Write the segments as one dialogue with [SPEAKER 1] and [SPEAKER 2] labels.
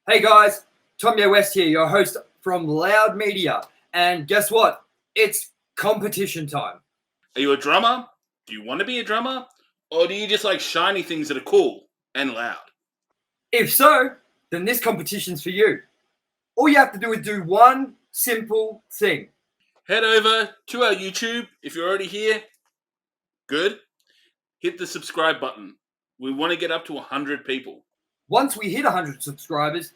[SPEAKER 1] Hey guys, Tomye West here, your host from Loud Media. And guess what? It's competition time.
[SPEAKER 2] Are you a drummer? Do you want to be a drummer? Or do you just like shiny things that are cool and loud?
[SPEAKER 1] If so, then this competition's for you. All you have to do is do one simple thing.
[SPEAKER 2] Head over to our YouTube if you're already here. Good. Hit the subscribe button. We want to get up to 100 people.
[SPEAKER 1] Once we hit 100 subscribers,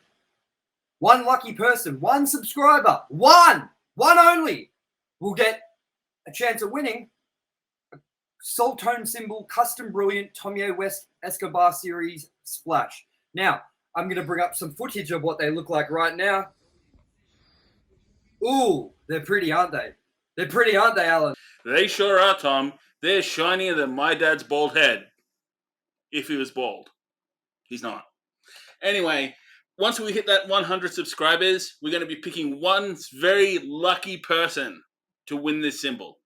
[SPEAKER 1] one lucky person, one subscriber, one only, will get a chance of winning a Soultone Cymbal Custom Brilliant Tomye West Escobar Series Splash. Now, I'm going to bring up some footage of what they look like right now. Ooh, they're pretty, aren't they? They're pretty, aren't they, Alan?
[SPEAKER 2] They sure are, Tom. They're shinier than my dad's bald head. If he was bald. He's not. Anyway, once we hit that 100 subscribers, we're going to be picking one very lucky person to win this cymbal.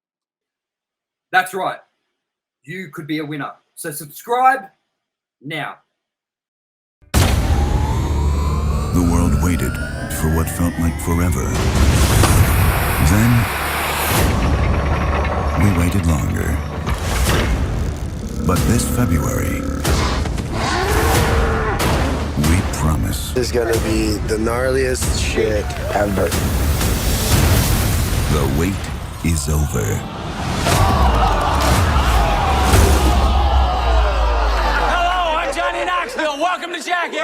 [SPEAKER 1] That's right. You could be a winner. So subscribe now.
[SPEAKER 3] The world waited for what felt like forever. Then, we waited longer. But this February, we promise.
[SPEAKER 4] This is gonna be the gnarliest shit ever.
[SPEAKER 3] The wait is over.
[SPEAKER 5] Hello, I'm Johnny Knoxville. Welcome to Jackass.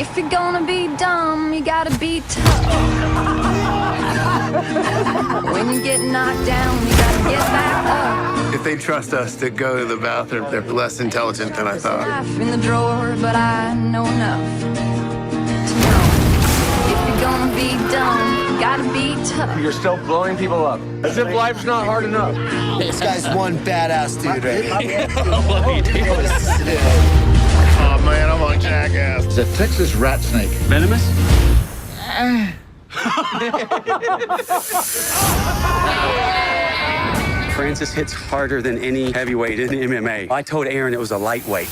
[SPEAKER 6] If you're gonna be dumb, you gotta be tough. When you get knocked down, you gotta get back up.
[SPEAKER 4] If they trust us to go to the bathroom, they're less intelligent than I thought.
[SPEAKER 6] Life in the drawer, but I know enough to know. If you're gonna be dumb, you gotta be tough.
[SPEAKER 5] You're still blowing people up. As if life's not hard enough.
[SPEAKER 4] This guy's one badass dude right here. Oh man, I'm on Jackass.
[SPEAKER 7] It's a Texas rat snake. Venomous?
[SPEAKER 8] Francis hits harder than any heavyweight in MMA. I told Aaron it was a lightweight.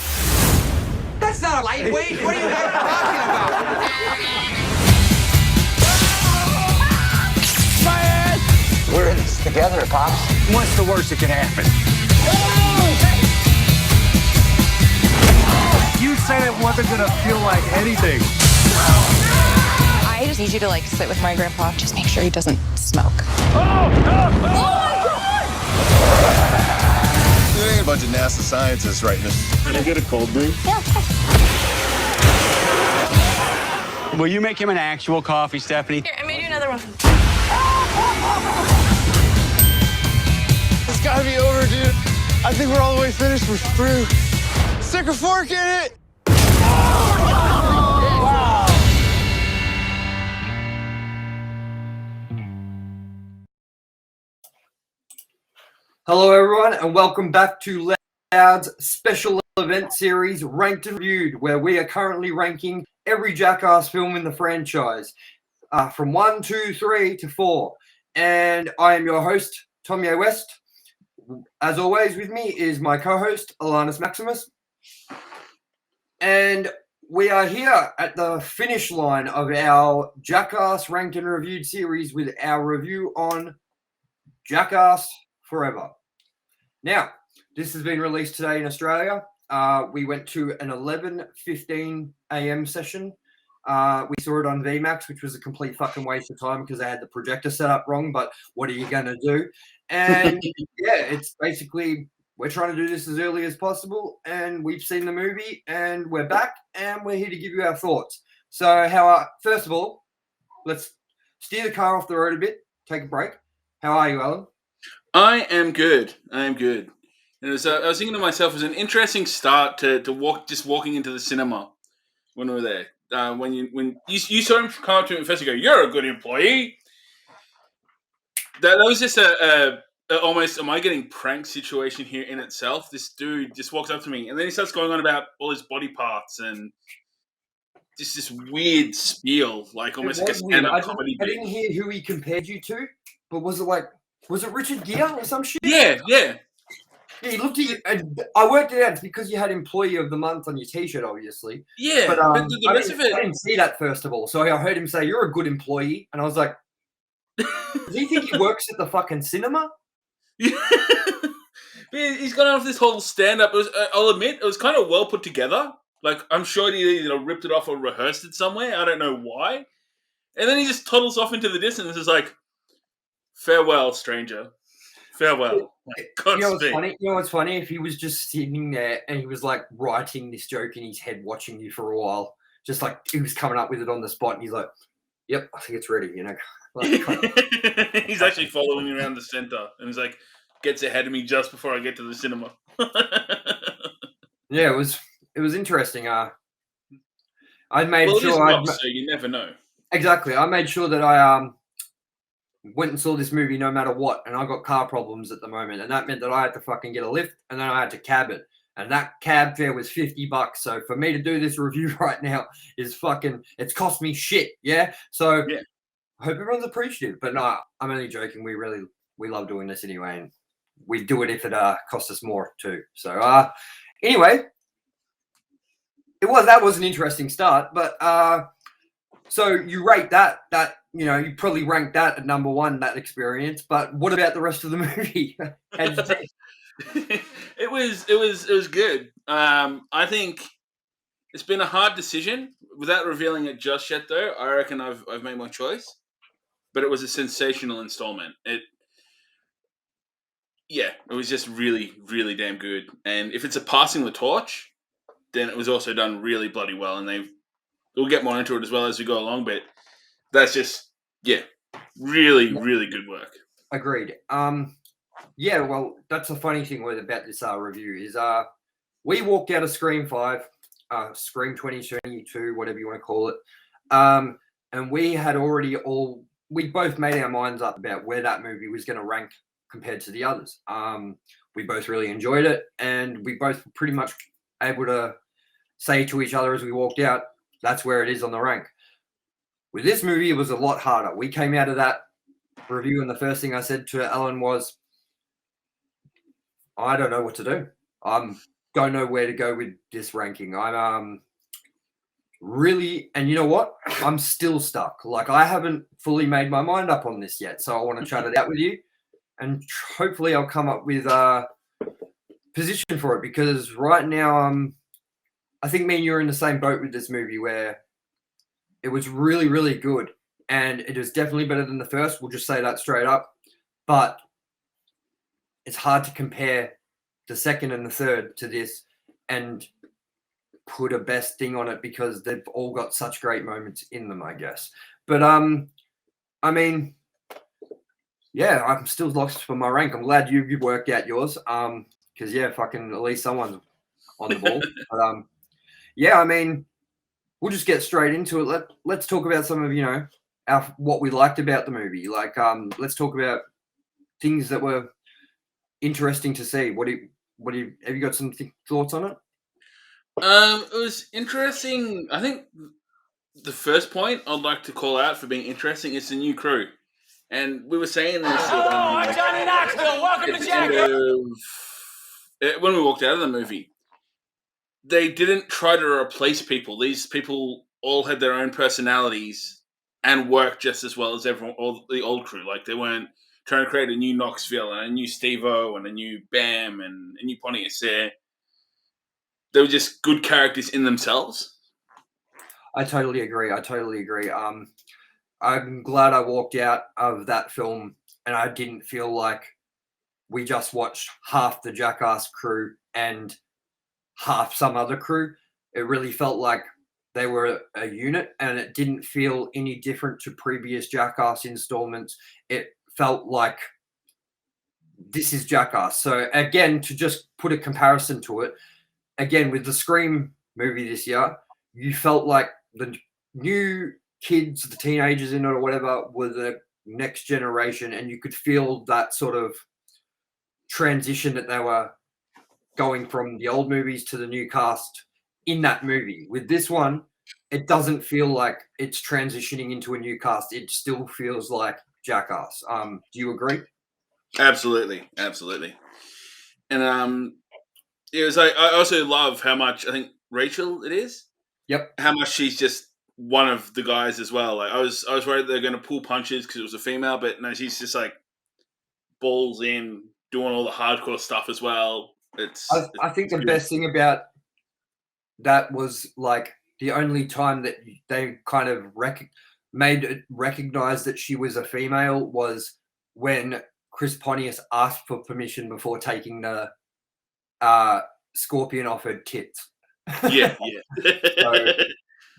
[SPEAKER 5] That's not a lightweight. What are you guys talking about? My ass!
[SPEAKER 7] We're in this together, Pops.
[SPEAKER 8] What's the worst that can happen?
[SPEAKER 9] You said it wasn't gonna feel like anything.
[SPEAKER 10] I just need you to sit with my grandpa. Just make sure he doesn't smoke.
[SPEAKER 4] There ain't a bunch of NASA scientists writing this.
[SPEAKER 2] Can I get a cold brew?
[SPEAKER 10] Yeah, of course.
[SPEAKER 8] Will you make him an actual coffee, Stephanie?
[SPEAKER 10] Here, I made you another one.
[SPEAKER 4] It's gotta be over, dude. I think we're all the way finished. We're through. Stick a fork in it.
[SPEAKER 1] Hello everyone and welcome back to Loud's special event series, Ranked and Reviewed, where we are currently ranking every Jackass film in the franchise from 1, 2, 3 to 4. And I am your host, Tomye West. As always, with me is my co-host, Alanis Maximus. And we are here at the finish line of our Jackass Ranked and Reviewed series with our review on Jackass Forever. Now, this has been released today in Australia. We went to an 11:15 a.m. session. We saw it on VMAX, which was a complete fucking waste of time because they had the projector set up wrong, but what are you going to do? And yeah, it's basically, we're trying to do this as early as possible, and we've seen the movie, and we're back, and we're here to give you our thoughts. So, first of all, let's steer the car off the road a bit, take a break. How are you, Alan?
[SPEAKER 2] I am good. And I was thinking to myself, it was an interesting start to walking into the cinema when we were there. When you saw him come up to me first and go, "You're a good employee." That was just a almost, am I getting pranked situation here in itself. This dude just walks up to me and then he starts going on about all his body parts and just this weird spiel, like almost like a stand-up comedy.
[SPEAKER 1] I didn't hear who he compared you to, but was it Richard Gere or some shit?
[SPEAKER 2] Yeah.
[SPEAKER 1] Yeah, he looked at you, and I worked it out. It's because you had Employee of the Month on your T-shirt, obviously.
[SPEAKER 2] Yeah,
[SPEAKER 1] But
[SPEAKER 2] but the rest of it,
[SPEAKER 1] I didn't see that first of all. So I heard him say, "You're a good employee," and I was like, "Does he think he works at the fucking cinema?"
[SPEAKER 2] He's gone off this whole stand-up. I'll admit, it was kind of well put together. Like, I'm sure he ripped it off or rehearsed it somewhere. I don't know why. And then he just toddles off into the distance. It's like, farewell, stranger. Farewell.
[SPEAKER 1] You know what's funny? You know what's funny? If he was just sitting there and he was like writing this joke in his head, watching you for a while, just like he was coming up with it on the spot, and he's like, "Yep, I think it's ready." You know, like,
[SPEAKER 2] he's actually following me around the center, and he's like, gets ahead of me just before I get to the cinema.
[SPEAKER 1] Yeah, it was interesting. I made
[SPEAKER 2] well,
[SPEAKER 1] sure.
[SPEAKER 2] It is so you never know.
[SPEAKER 1] Exactly. I made sure that I went and saw this movie no matter what, and I got car problems at the moment, and that meant that I had to fucking get a lift, and then I had to cab it, and that cab fare was $50. So for me to do this review right now is fucking, it's cost me shit. Yeah. So
[SPEAKER 2] yeah.
[SPEAKER 1] I hope everyone's appreciative, but no, I'm only joking. We love doing this anyway, and we do it if it costs us more too. So anyway, that was an interesting start, but so you rate that you probably ranked that at number one, that experience, but what about the rest of the movie?
[SPEAKER 2] It was good. I think it's been a hard decision. Without revealing it just yet, though, I reckon I've made my choice. But it was a sensational installment. It was just really, really damn good. And if it's a passing the torch, then it was also done really bloody well. And we'll get more into it as well as we go along. But that's just really, really good work.
[SPEAKER 1] Agreed. Yeah, well, that's the funny thing about this review is we walked out of Scream 5, Scream 2022, whatever you want to call it, and we had we both made our minds up about where that movie was going to rank compared to the others. We both really enjoyed it, and we both were pretty much able to say to each other as we walked out, that's where it is on the rank. With this movie, it was a lot harder. We came out of that review, and the first thing I said to Ellen was, I don't know what to do. Don't know where to go with this ranking. I'm really, and you know what? I'm still stuck. Like, I haven't fully made my mind up on this yet, so I want to chat it out with you, and hopefully I'll come up with a position for it, because right now I think me and you are in the same boat with this movie, where it was really, really good, and it is definitely better than the first. We'll just say that straight up, but it's hard to compare the second and the third to this and put a best thing on it, because they've all got such great moments in them, I guess. But I mean, yeah, I'm still lost for my rank. I'm glad you worked out yours. Because fucking at least someone's on the ball. But I mean, we'll just get straight into it. Let's talk about some of what we liked about the movie. Like, let's talk about things that were interesting to see. Have you got some thoughts on it?
[SPEAKER 2] It was interesting. I think the first point I'd like to call out for being interesting is the new crew. And we were saying this.
[SPEAKER 5] Hello, I'm Johnny Knoxville. Welcome to Jackass.
[SPEAKER 2] When we walked out of the movie, they didn't try to replace people. These people all had their own personalities and worked just as well as all the old crew. Like, they weren't trying to create a new Knoxville and a new Steve-O and a new Bam and a new Pontiac. They were just good characters in themselves.
[SPEAKER 1] I totally agree. I'm glad I walked out of that film and I didn't feel like we just watched half the Jackass crew and half some other crew. It really felt like they were a unit, and it didn't feel any different to previous Jackass installments. It felt like this is Jackass. So again, to just put a comparison to it, again, with the Scream movie this year, you felt like the new kids, the teenagers in it or whatever, were the next generation, and you could feel that sort of transition that they were going from the old movies to the new cast in that movie. With this one, it doesn't feel like it's transitioning into a new cast. It still feels like Jackass. Do you agree?
[SPEAKER 2] Absolutely. And it was like I also love how much I think Rachel it is.
[SPEAKER 1] Yep.
[SPEAKER 2] How much she's just one of the guys as well. Like I was worried they're going to pull punches because it was a female, but no, she's just like balls in, doing all the hardcore stuff as well.
[SPEAKER 1] I think the
[SPEAKER 2] good.
[SPEAKER 1] best thing about that was like the only time that they kind of made it recognize that she was a female was when Chris Pontius asked for permission before taking the scorpion off her tits.
[SPEAKER 2] Yeah.
[SPEAKER 1] So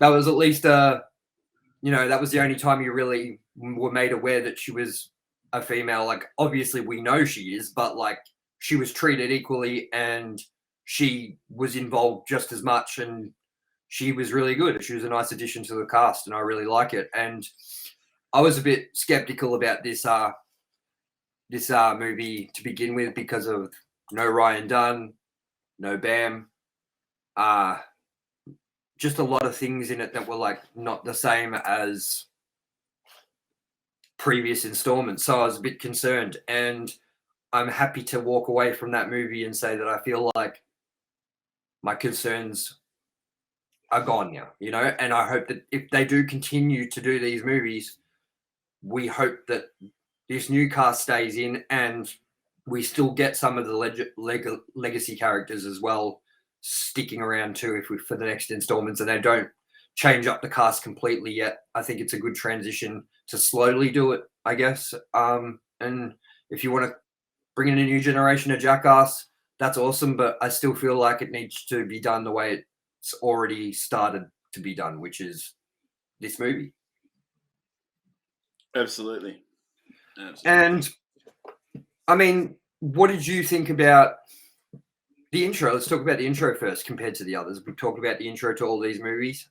[SPEAKER 1] that was at least that was the only time you really were made aware that she was a female. Like obviously we know she is, but like she was treated equally and she was involved just as much, and she was really good. She was a nice addition to the cast, and I really like it. And I was a bit skeptical about this movie to begin with because of no Ryan Dunn, no Bam, just a lot of things in it that were like not the same as previous installments. So I was a bit concerned, and I'm happy to walk away from that movie and say that I feel like my concerns are gone now, and I hope that if they do continue to do these movies, we hope that this new cast stays in and we still get some of the legacy characters as well sticking around too for the next installments, and they don't change up the cast completely yet. I think it's a good transition to slowly do it, I guess. And if you want to bring in a new generation of Jackass, that's awesome, but I still feel like it needs to be done the way it's already started to be done, which is this movie.
[SPEAKER 2] Absolutely.
[SPEAKER 1] And I mean, what did you think about the intro? Let's talk about the intro first compared to the others. We've talked about the intro to all these movies.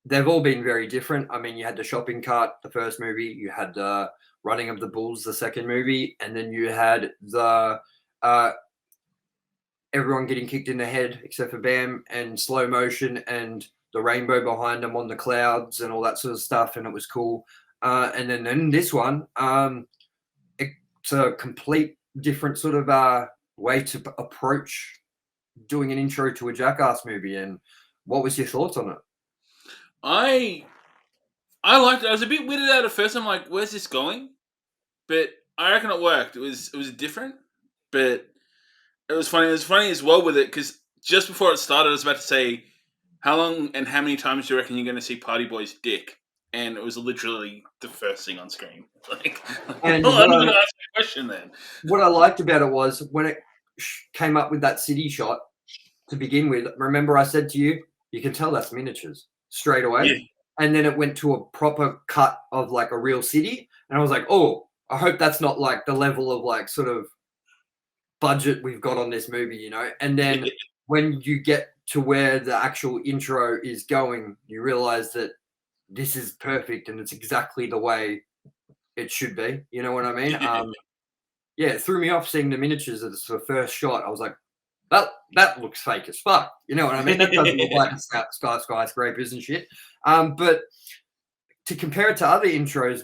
[SPEAKER 1] They've all been very different. I mean, you had the shopping cart, the first movie, you had the running of the bulls, the second movie, and then you had the everyone getting kicked in the head except for Bam, and slow motion and the rainbow behind them on the clouds and all that sort of stuff, and it was cool. And then in this one, it's a complete different sort of way to approach doing an intro to a Jackass movie. And what was your thoughts on it?
[SPEAKER 2] I liked it. I was a bit weirded out at first. I'm like, where's this going? But I reckon it worked. It was different, but it was funny. It was funny as well with it because just before it started, I was about to say, how long and how many times do you reckon you're going to see Party Boy's dick? And it was literally the first thing on screen. Like, I'm not going to ask a question then.
[SPEAKER 1] What I liked about it was when it came up with that city shot to begin with. Remember, I said to you, you can tell that's miniatures straight away.
[SPEAKER 2] Yeah.
[SPEAKER 1] And then it went to a proper cut of like a real city. And I was like, oh, I hope that's not like the level of like sort of budget we've got on this movie, And then when you get to where the actual intro is going, you realize that this is perfect and it's exactly the way it should be. You know what I mean? Yeah, it threw me off seeing the miniatures as the first shot. I was like, that looks fake as fuck. You know what I mean? That doesn't look like skyscrapers and shit. But to compare it to other intros,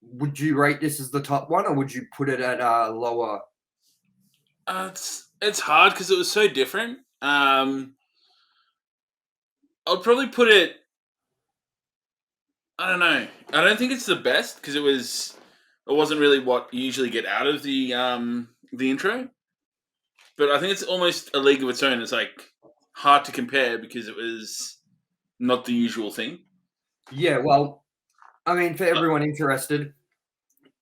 [SPEAKER 1] would you rate this as the top one, or would you put it at a lower?
[SPEAKER 2] It's hard because it was so different. I'd probably put it. I don't know. I don't think it's the best because it wasn't really what you usually get out of the intro. But I think it's almost a league of its own. It's like hard to compare because it was not the usual thing.
[SPEAKER 1] Yeah, well, I mean, for everyone interested,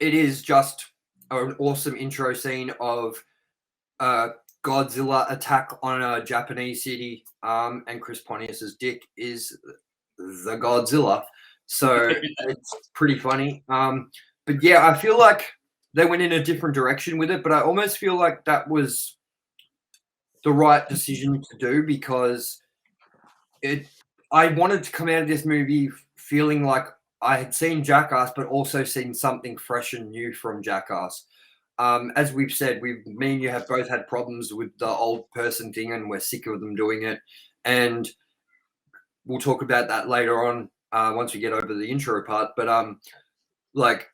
[SPEAKER 1] it is just an awesome intro scene of Godzilla attack on a Japanese city, and Chris Pontius's dick is the Godzilla. So it's pretty funny. But yeah, I feel like they went in a different direction with it, but I almost feel like that was the right decision to do because I wanted to come out of this movie feeling like I had seen Jackass, but also seen something fresh and new from Jackass. As we've said, me and you have both had problems with the old person thing, and we're sick of them doing it. And we'll talk about that later on once we get over the intro part. But like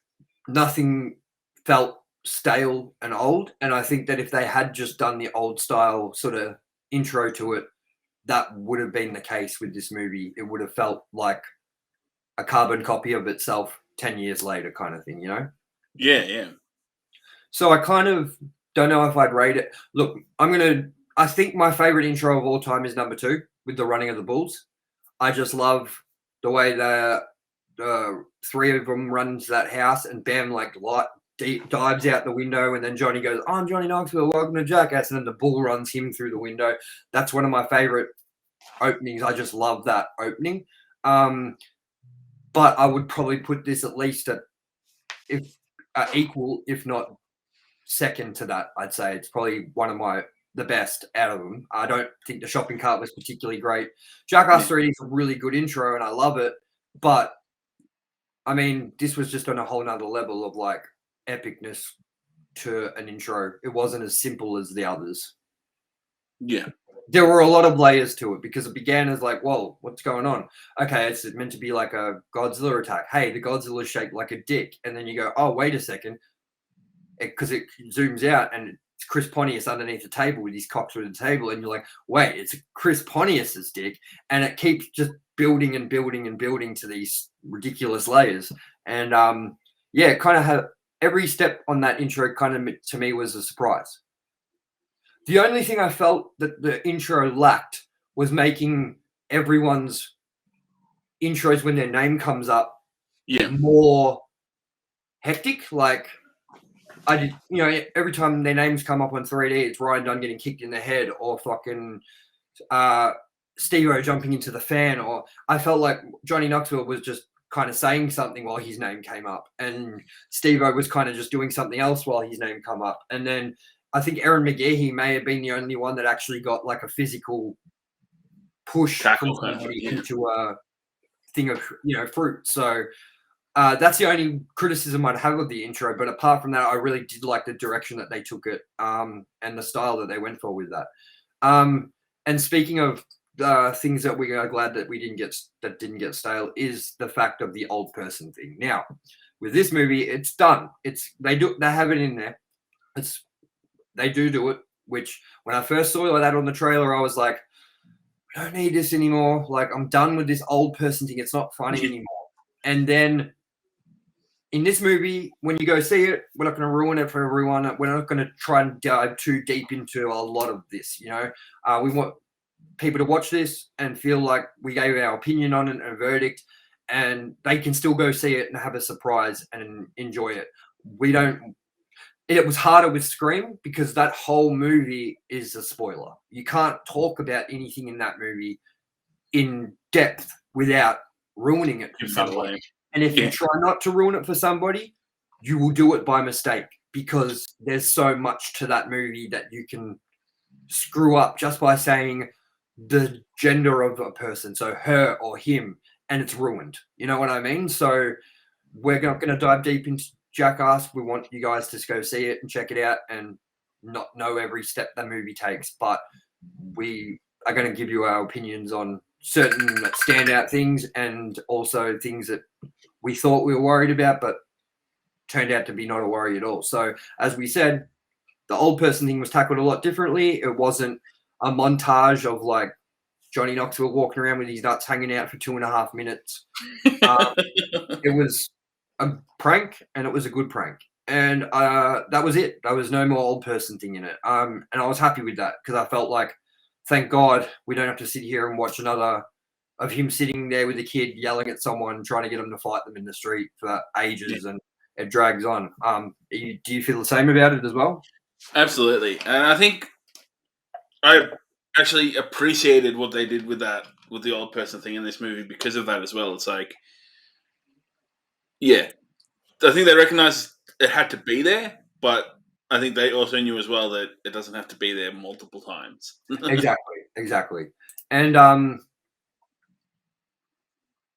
[SPEAKER 1] nothing felt stale and old. And I think that if they had just done the old style sort of intro to it, that would have been the case with this movie. It would have felt like a carbon copy of itself 10 years later kind of thing, you know?
[SPEAKER 2] Yeah.
[SPEAKER 1] So I kind of don't know if I'd rate it. Look, I think my favorite intro of all time is number 2 with the running of the bulls. I just love the way the 3 of them run to that house and bam, like light deep dives out the window, and then Johnny goes, "I'm Johnny Knoxville, welcome to Jackass," and then the bull runs him through the window. That's one of my favorite openings. I just love that opening. But I would probably put this at least at equal, if not second to that. I'd say it's probably one of the best out of them. I don't think the shopping cart was particularly great. Jackass 3D is a really good intro, and I love it. But I mean, this was just on a whole nother level of like epicness to an intro. It wasn't as simple as the others.
[SPEAKER 2] Yeah.
[SPEAKER 1] There were a lot of layers to it because it began as like, whoa, what's going on? Okay, it's meant to be like a Godzilla attack. Hey, the Godzilla is shaped like a dick. And then you go, oh, wait a second. Because it zooms out and it's Chris Pontius underneath the table with his cock through the table. And you're like, wait, it's Chris Pontius's dick. And it keeps just building and building and building to these ridiculous layers. And it kind of had every step on that intro kind of to me was a surprise. The only thing I felt that the intro lacked was making everyone's intros when their name comes up more hectic. Like I did, every time their names come up on 3D, it's Ryan Dunn getting kicked in the head or fucking Steve-O jumping into the fan, or I felt like Johnny Knoxville was just kind of saying something while his name came up, and Steve-O was kind of just doing something else while his name come up. And then I think Aaron McGehee may have been the only one that actually got like a physical push from somebody into a thing of fruit. So that's the only criticism I'd have of the intro. But apart from that, I really did like the direction that they took it and the style that they went for with that. And speaking of things that we are glad that didn't get stale is the fact of the old person thing. Now, with this movie, it's done. They have it in there. They do it. Which when I first saw that on the trailer, I was like, I don't need this anymore. Like, I'm done with this old person thing. It's not funny anymore. And then in this movie, when you go see it, we're not going to ruin it for everyone. We're not going to try and dive too deep into a lot of this. We want people to watch this and feel like we gave our opinion on it and a verdict, and they can still go see it and have a surprise and enjoy it. It was harder with Scream because that whole movie is a spoiler. You can't talk about anything in that movie in depth without ruining it for somebody. And if you try not to ruin it for somebody, you will do it by mistake because there's so much to that movie that you can screw up just by saying the gender of a person, so her or him, and it's ruined. You know what I mean? So we're not going to dive deep into Jackass. We want you guys to go see it and check it out and not know every step the movie takes, but we are going to give you our opinions on certain standout things and also things that we thought we were worried about but turned out to be not a worry at all. So as we said, the old person thing was tackled a lot differently. It wasn't a montage of like Johnny Knoxville walking around with his nuts hanging out for 2.5 minutes. It was a prank, and it was a good prank. And that was it. There was no more old person thing in it. And I was happy with that because I felt like, thank God, we don't have to sit here and watch another of him sitting there with a kid yelling at someone, trying to get them to fight them in the street for ages, and it drags on. Do you feel the same about it as well?
[SPEAKER 2] Absolutely. And I think I actually appreciated what they did with that, with the old person thing in this movie because of that as well. It's like, I think they recognized it had to be there, but I think they also knew as well that it doesn't have to be there multiple times.
[SPEAKER 1] Exactly. And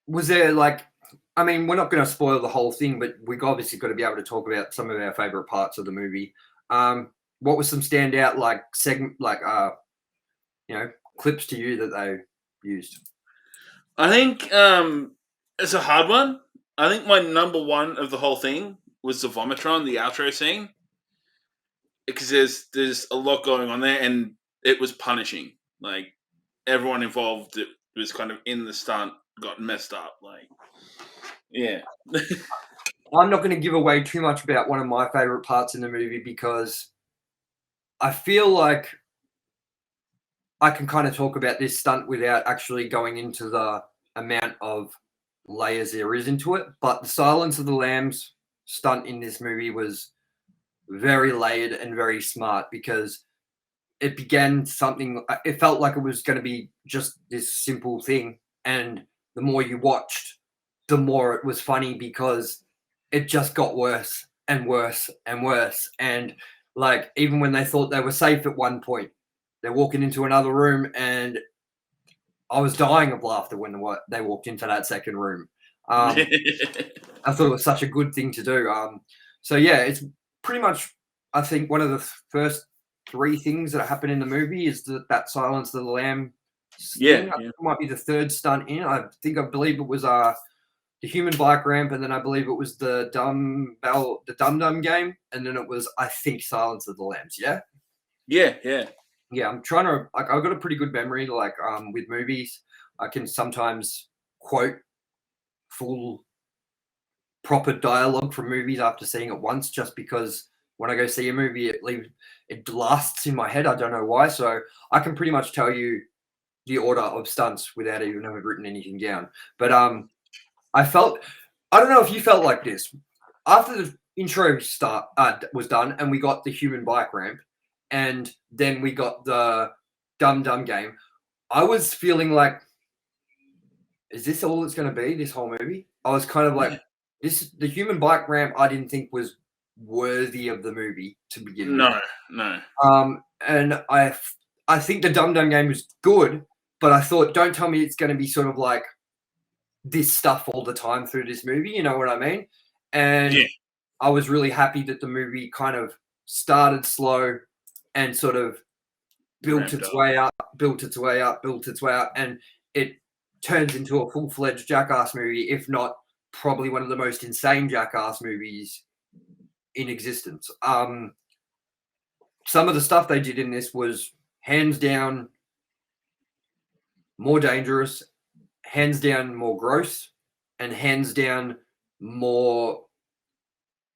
[SPEAKER 1] was there we're not going to spoil the whole thing, but we've obviously got to be able to talk about some of our favorite parts of the movie. What was some standout clips to you that they used?
[SPEAKER 2] I think it's a hard one. I think my number one of the whole thing was the Vomitron, the outro scene. because there's a lot going on there, and it was punishing. Like everyone involved, it was kind of in the stunt got messed up. Like, yeah.
[SPEAKER 1] I'm not going to give away too much about one of my favorite parts in the movie because I feel like I can kind of talk about this stunt without actually going into the amount of layers there is into it. But the Silence of the Lambs stunt in this movie was very layered and very smart because it began something, it felt like it was going to be just this simple thing. And the more you watched, the more it was funny because it just got worse and worse and worse. And like, even when they thought they were safe at one point, they're walking into another room and I was dying of laughter when they walked into that second room. I thought it was such a good thing to do. So yeah, it's pretty much, I think, one of the first 3 things that happen in the movie is that Silence of the Lamb thing. I think it might be the 3rd stunt in. I believe it was the human bike ramp, and then I believe it was the Dum Dum game, and then it was, I think, Silence of the Lambs. Yeah. Yeah, I'm trying to. Like, I've got a pretty good memory. Like, with movies, I can sometimes quote full, proper dialogue from movies after seeing it once, just because when I go see a movie, it lasts in my head. I don't know why. So I can pretty much tell you the order of stunts without even having written anything down. But I don't know if you felt like this after the intro was done and we got the human bike ramp. And then we got the Dum Dum game. I was feeling like, is this all it's going to be, this whole movie? I was kind of like, the human bike ramp I didn't think was worthy of the movie to begin with.
[SPEAKER 2] No.
[SPEAKER 1] And I think the Dum Dum game was good, but I thought, don't tell me it's going to be sort of like this stuff all the time through this movie. You know what I mean? And I was really happy that the movie kind of started slow and sort of built its way up, and it turns into a full-fledged Jackass movie, if not probably one of the most insane Jackass movies in existence. Some of the stuff they did in this was hands down more dangerous, hands down more gross, and hands down more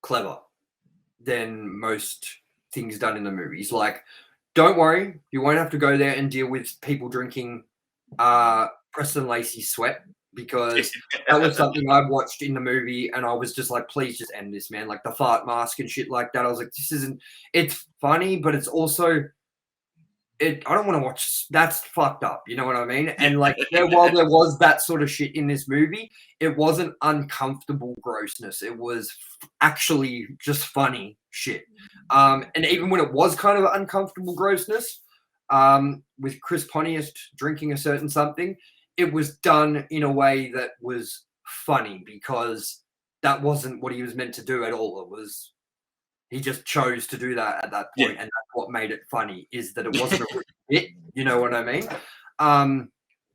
[SPEAKER 1] clever than most things done in the movies. Like, don't worry, you won't have to go there and deal with people drinking Preston Lacey's sweat, because that was something I watched in the movie and I was just like, please just end this, man. Like the fart mask and shit like that. I was like, it's funny, but it's also, I don't want to watch, that's fucked up. You know what I mean? And like, while there was that sort of shit in this movie, it wasn't uncomfortable grossness. It was actually just funny shit. And even when it was kind of uncomfortable grossness, with Chris Pontius drinking a certain something, it was done in a way that was funny because that wasn't what he was meant to do at all. It was, he just chose to do that at that point, and that's what made it funny, is that it wasn't a hit. You know what I mean?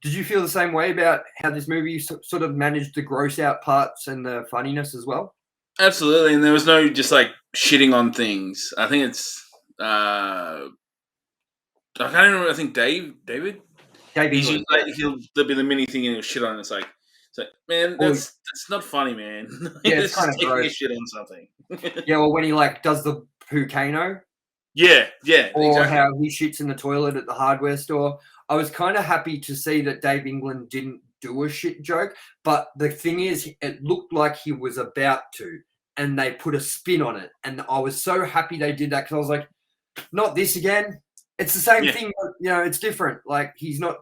[SPEAKER 1] Did you feel the same way about how this movie sort of managed the gross out parts and the funniness as well?
[SPEAKER 2] Absolutely, and there was no just like shitting on things. I think it's I can't remember. I think David. He's like, there'll be the mini thing and he'll shit on it. It's like, man, that's not funny, man.
[SPEAKER 1] Yeah, it's kind of gross.
[SPEAKER 2] A shit on something.
[SPEAKER 1] Yeah, well, when he like does the Pucano.
[SPEAKER 2] Yeah,
[SPEAKER 1] or exactly. How he shits in the toilet at the hardware store. I was kind of happy to see that Dave England didn't do a shit joke, but the thing is, it looked like he was about to, and they put a spin on it, and I was so happy they did that because I was like, not this again. It's the same thing, but, you know, it's different. Like, he's not,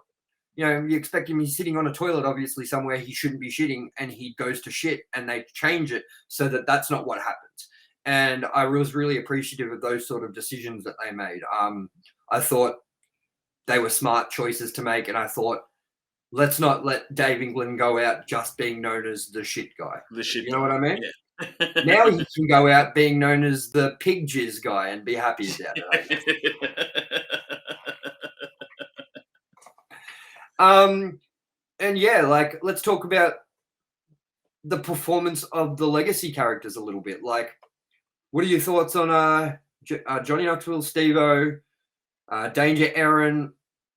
[SPEAKER 1] you know, you expect him, he's sitting on a toilet, obviously, somewhere he shouldn't be shitting, and he goes to shit, and they change it so that that's not what happens. And I was really appreciative of those sort of decisions that they made. I thought they were smart choices to make, and I thought, let's not let Dave England go out just being known as the shit guy. You know what I mean? Yeah. Now he can go out being known as the pig jizz guy and be happy about it. And yeah, like, let's talk about the performance of the legacy characters a little bit. Like, what are your thoughts on Johnny Knoxville, Steve-O, Danger Aaron,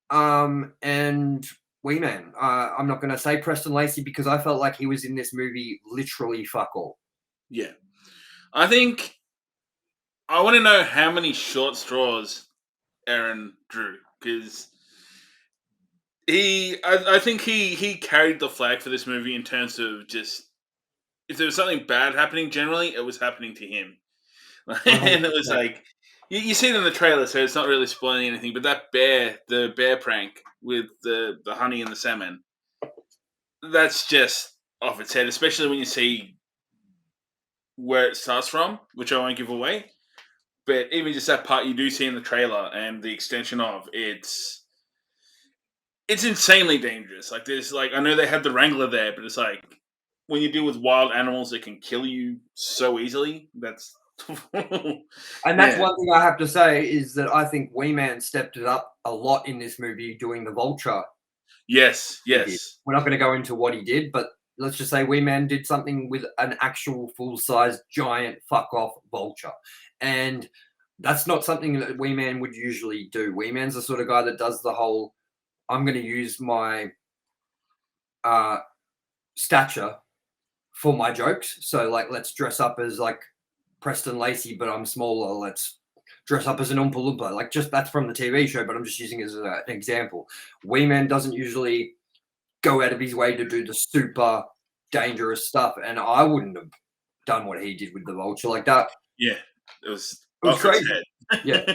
[SPEAKER 1] and Wee Man. I'm not going to say Preston Lacey because I felt like he was in this movie literally fuck all.
[SPEAKER 2] Yeah. I think I want to know how many short straws Aaron drew, because I think he carried the flag for this movie in terms of just, if there was something bad happening, generally it was happening to him. And it was like, you see it in the trailer, so it's not really spoiling anything, but that the bear prank with the honey and the salmon, that's just off its head, especially when you see where it starts from, which I won't give away. But even just that part you do see in the trailer and the extension of it's insanely dangerous. Like, there's like, I know they had the Wrangler there, but it's like when you deal with wild animals that can kill you so easily, that's
[SPEAKER 1] and that's one thing I have to say is that I think Wee Man stepped it up a lot in this movie doing the vulture.
[SPEAKER 2] Yes.
[SPEAKER 1] We're not going to go into what he did, but let's just say Wee Man did something with an actual full-size giant fuck-off vulture. And that's not something that Wee Man would usually do. Wee Man's the sort of guy that does the whole, I'm going to use my stature for my jokes. So, like, let's dress up as, like, Preston Lacey, but I'm smaller. Let's dress up as an Oompa Loompa. Like, just that's from the TV show, but I'm just using it as an example. Wee Man doesn't usually go out of his way to do the super dangerous stuff, and I wouldn't have done what he did with the vulture like that.
[SPEAKER 2] Yeah, it was
[SPEAKER 1] crazy. Yeah.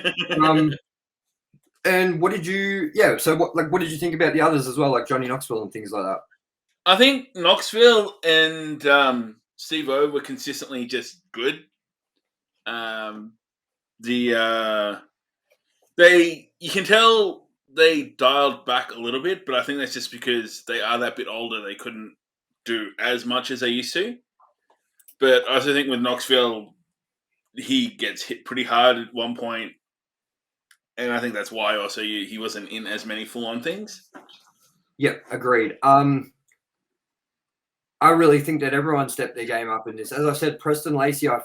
[SPEAKER 1] And what did you? Yeah. So what did you think about the others as well, like Johnny Knoxville and things like that?
[SPEAKER 2] I think Knoxville and Steve-O were consistently just good. You can tell they dialed back a little bit, but I think that's just because they are that bit older. They couldn't do as much as they used to. But I also think with Knoxville, he gets hit pretty hard at one point, and I think that's why also he wasn't in as many full-on things.
[SPEAKER 1] Yeah, agreed. I really think that everyone stepped their game up in this. As I said, Preston Lacey, I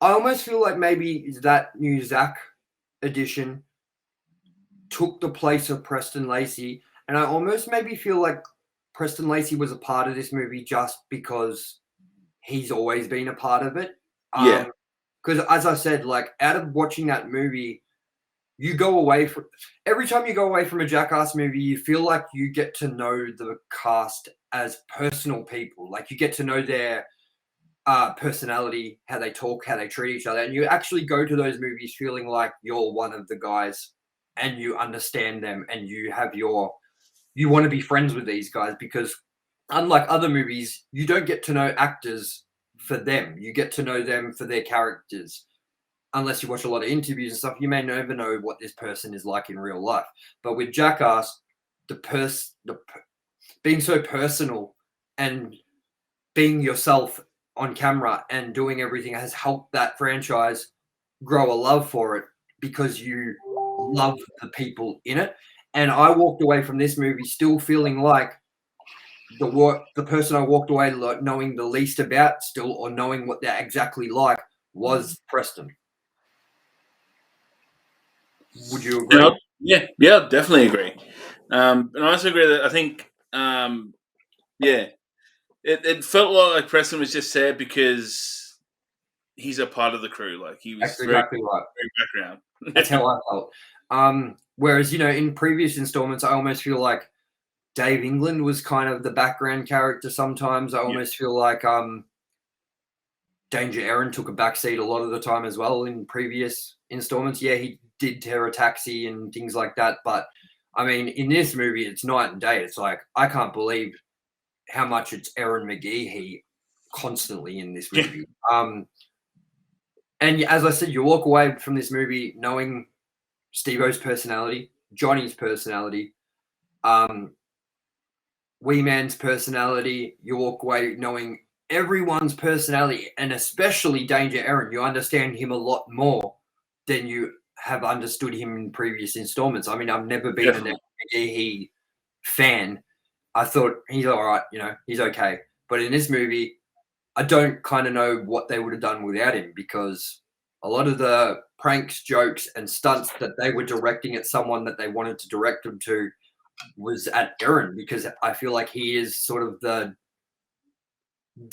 [SPEAKER 1] almost feel like maybe that new Zach edition took the place of Preston Lacey, and I almost maybe feel like Preston Lacey was a part of this movie just because he's always been a part of it.
[SPEAKER 2] Yeah.
[SPEAKER 1] Because as I said, like, out of watching that movie, you go away from every time you go away from a Jackass movie, you feel like you get to know the cast as personal people. Like, you get to know their personality, how they talk, how they treat each other, and you actually go to those movies feeling like you're one of the guys and you understand them and you want to be friends with these guys, because unlike other movies, you don't get to know actors for them. You get to know them for their characters. Unless you watch a lot of interviews and stuff, you may never know what this person is like in real life. But with Jackass, being so personal and being yourself on camera and doing everything has helped that franchise grow a love for it, because you love the people in it. And I walked away from this movie still feeling like the person I walked away knowing the least about still, or knowing what they're exactly like, was Preston. Would you agree?
[SPEAKER 2] Yeah, definitely agree. And I also agree that I think, it felt like Preston was just there because he's a part of the crew. Like, he was
[SPEAKER 1] That's exactly right.
[SPEAKER 2] very background.
[SPEAKER 1] That's how I felt. Whereas, in previous installments, I almost feel like Dave England was kind of the background character sometimes. I almost feel like Danger Aaron took a backseat a lot of the time as well in previous installments. Yeah, he did tear a taxi and things like that. But, I mean, in this movie, it's night and day. It's like, I can't believe how much it's Aaron McGee constantly in this movie. And as I said, you walk away from this movie knowing Steve-O's personality, Johnny's personality, Wee Man's personality. You walk away knowing everyone's personality, and especially Danger Aaron. You understand him a lot more than you have understood him in previous installments. I mean, I've never been an McGee fan. I thought he's all right, he's okay. But in this movie, I don't kind of know what they would have done without him, because a lot of the pranks, jokes, and stunts that they were directing at someone that they wanted to direct them to was at Aaron, because I feel like he is sort of the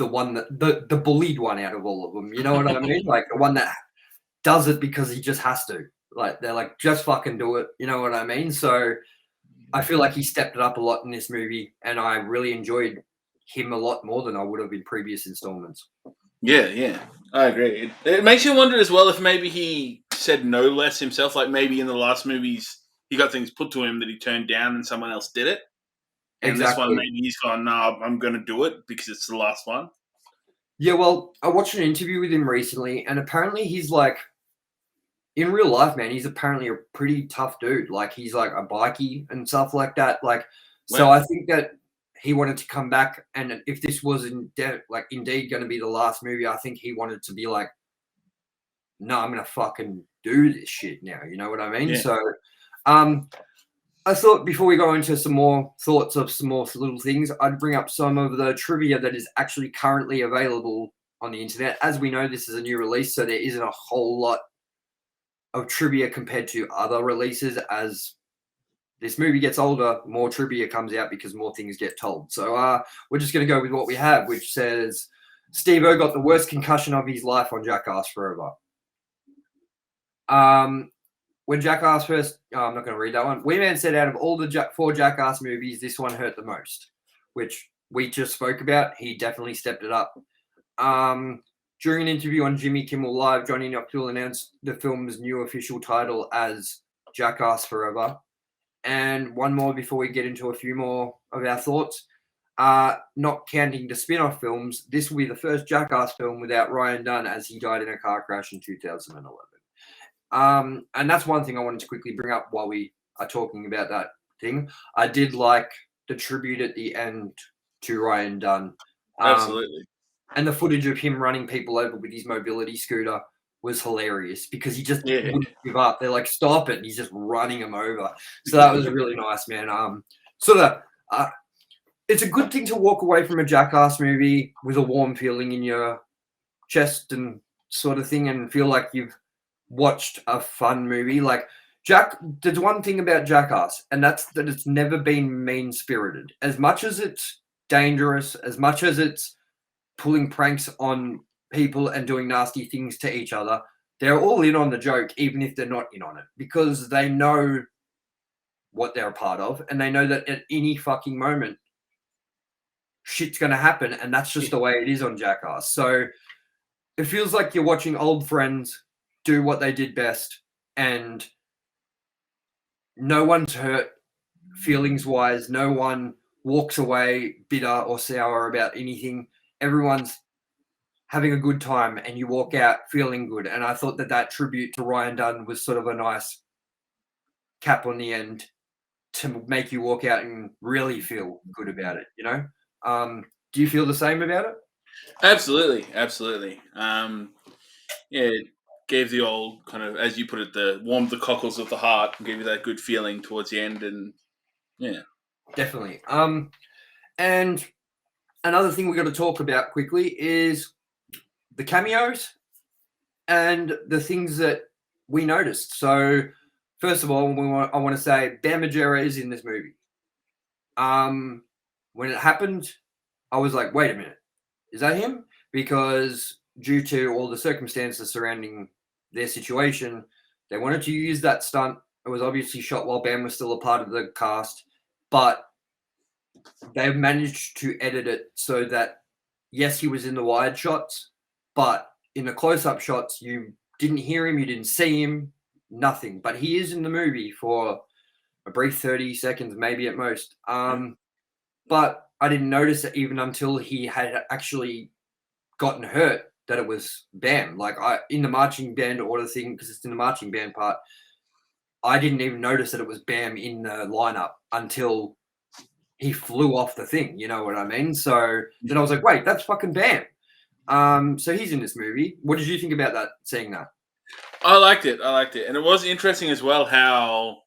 [SPEAKER 1] one that the bullied one out of all of them. You know what I mean? Like the one that does it because he just has to. Like they're like, just fucking do it. You know what I mean? So I feel like he stepped it up a lot in this movie, and I really enjoyed him a lot more than I would have in previous installments.
[SPEAKER 2] Yeah, I agree. It makes you wonder as well if maybe he said no less himself. Like maybe in the last movies he got things put to him that he turned down, and someone else did it. And this one, maybe he's gone, no, I'm going to do it because it's the last one.
[SPEAKER 1] Yeah, well, I watched an interview with him recently, and apparently he's like, in real life, man, he's apparently a pretty tough dude. Like, he's like a bikie and stuff like that. Like, so I think that he wanted to come back, and if this was indeed going to be the last movie, I think he wanted to be like, no, I'm going to fucking do this shit now. You know what I mean?
[SPEAKER 2] Yeah.
[SPEAKER 1] So, I thought before we go into some more thoughts of some more little things, I'd bring up some of the trivia that is actually currently available on the internet. As we know, this is a new release, so there isn't a whole lot of trivia compared to other releases. As this movie gets older, more trivia comes out because more things get told. So we're just going to go with what we have, which says Steve-O got the worst concussion of his life on Jackass Forever. When Jackass first, I'm not going to read that one. Wee Man said out of all the 4 Jackass movies, this one hurt the most, which we just spoke about. He definitely stepped it up. During an interview on Jimmy Kimmel Live, Johnny Knoxville announced the film's new official title as Jackass Forever. And one more before we get into a few more of our thoughts. Not counting the spin-off films, this will be the first Jackass film without Ryan Dunn, as he died in a car crash in 2011. And that's one thing I wanted to quickly bring up while we are talking about that thing. I did like the tribute at the end to Ryan Dunn.
[SPEAKER 2] Absolutely.
[SPEAKER 1] And the footage of him running people over with his mobility scooter was hilarious because he just wouldn't give up. They're like, stop it. And he's just running them over. So that was really nice, man. It's a good thing to walk away from a Jackass movie with a warm feeling in your chest and sort of thing, and feel like you've watched a fun movie. Like there's one thing about Jackass, and that's that it's never been mean-spirited. As much as it's dangerous, as much as it's pulling pranks on people and doing nasty things to each other, they're all in on the joke, even if they're not in on it, because they know what they're a part of, and they know that at any fucking moment shit's going to happen, and that's just the way it is on Jackass. So it feels like you're watching old friends do what they did best, and no one's hurt feelings-wise. No one walks away bitter or sour about anything. Everyone's having a good time, and you walk out feeling good. And I thought that tribute to Ryan Dunn was sort of a nice cap on the end to make you walk out and really feel good about it, you know? Do you feel the same about it?
[SPEAKER 2] Absolutely. It gave the old kind of, as you put it, warmed the cockles of the heart and gave you that good feeling towards the end. And yeah.
[SPEAKER 1] Definitely. And another thing we've got to talk about quickly is the cameos and the things that we noticed. So, first of all, I want to say Bam Margera is in this movie. When it happened, I was like, wait a minute, is that him? Because due to all the circumstances surrounding their situation, they wanted to use that stunt. It was obviously shot while Bam was still a part of the cast, but they've managed to edit it so that, yes, he was in the wide shots, but in the close-up shots, you didn't hear him, you didn't see him, nothing. But he is in the movie for a brief 30 seconds, maybe at most. But I didn't notice it even until he had actually gotten hurt that it was Bam. Like in the marching band order thing, because it's in the marching band part, I didn't even notice that it was Bam in the lineup until he flew off the thing. You know what I mean? So then I was like, wait, that's fucking Bam. So he's in this movie. What did you think about that, seeing that?
[SPEAKER 2] I liked it. And it was interesting as well how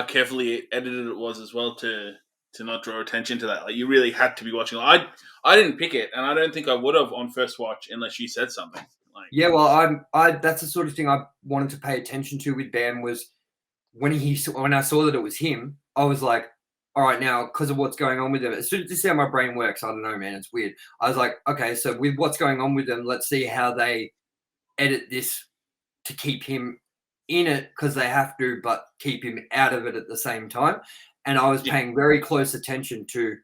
[SPEAKER 2] carefully edited it was as well to not draw attention to that. Like, you really had to be watching. I didn't pick it, and I don't think I would have on first watch unless you said something. Like,
[SPEAKER 1] Yeah, well, that's the sort of thing I wanted to pay attention to with Bam was when I saw that it was him, I was like, all right, now because of what's going on with them, as soon as this is how my brain works, I don't know, man, it's weird. I was like, okay, so with what's going on with them, let's see how they edit this to keep him in it because they have to, but keep him out of it at the same time. And I was paying very close attention to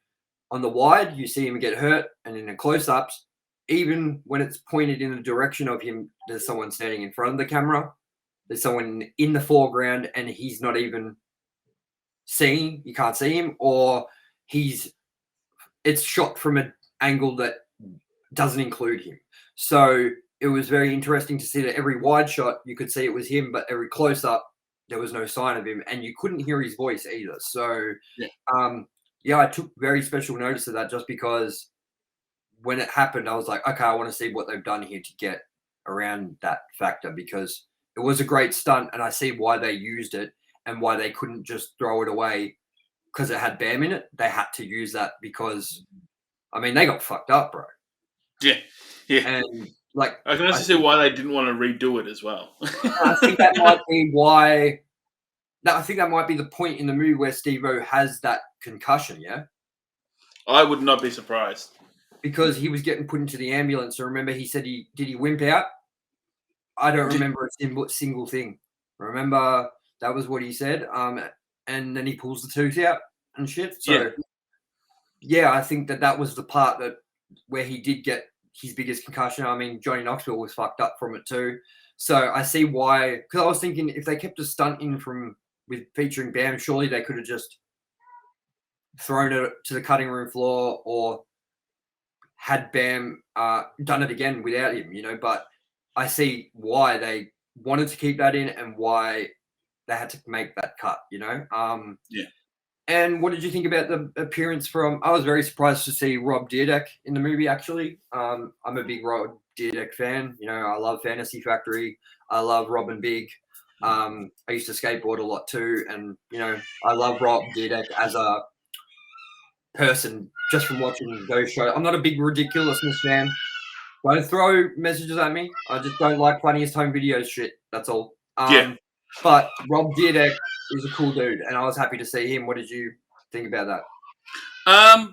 [SPEAKER 1] on the wide, you see him get hurt, and in the close-ups, even when it's pointed in the direction of him, there's someone standing in front of the camera. There's someone in the foreground, and he's not even seen. You can't see him, or it's shot from an angle that doesn't include him. So it was very interesting to see that every wide shot you could see it was him, but every close-up there was no sign of him, and you couldn't hear his voice either. So, I took very special notice of that just because when it happened, I was like, okay, I want to see what they've done here to get around that factor because it was a great stunt, and I see why they used it and why they couldn't just throw it away because it had Bam in it. They had to use that because, I mean, they got fucked up, bro.
[SPEAKER 2] Yeah.
[SPEAKER 1] And like,
[SPEAKER 2] I can also see why they didn't want to redo it as well.
[SPEAKER 1] I think that might be why. I think that might be the point in the movie where Steve-O has that concussion. Yeah,
[SPEAKER 2] I would not be surprised
[SPEAKER 1] because he was getting put into the ambulance. So remember, he said he wimp out. I don't remember a single thing. Remember that was what he said. And then he pulls the tooth out and shit. So yeah, I think that was the part where he did get his biggest concussion. I mean, Johnny Knoxville was fucked up from it too. So I see why, because I was thinking if they kept a stunt in with featuring Bam, surely they could have just thrown it to the cutting room floor or had Bam done it again without him, but I see why they wanted to keep that in and why they had to make that cut, And what did you think about the appearance I was very surprised to see Rob Dyrdek in the movie, actually. I'm a big Rob Dyrdek fan. I love Fantasy Factory. I love Robin Big. I used to skateboard a lot too. And, I love Rob Dyrdek as a person just from watching those shows. I'm not a big ridiculousness fan. Don't throw messages at me. I just don't like funniest home videos shit. That's all. But Rob Dyrdek is a cool dude, and I was happy to see him. What did you think about that?
[SPEAKER 2] I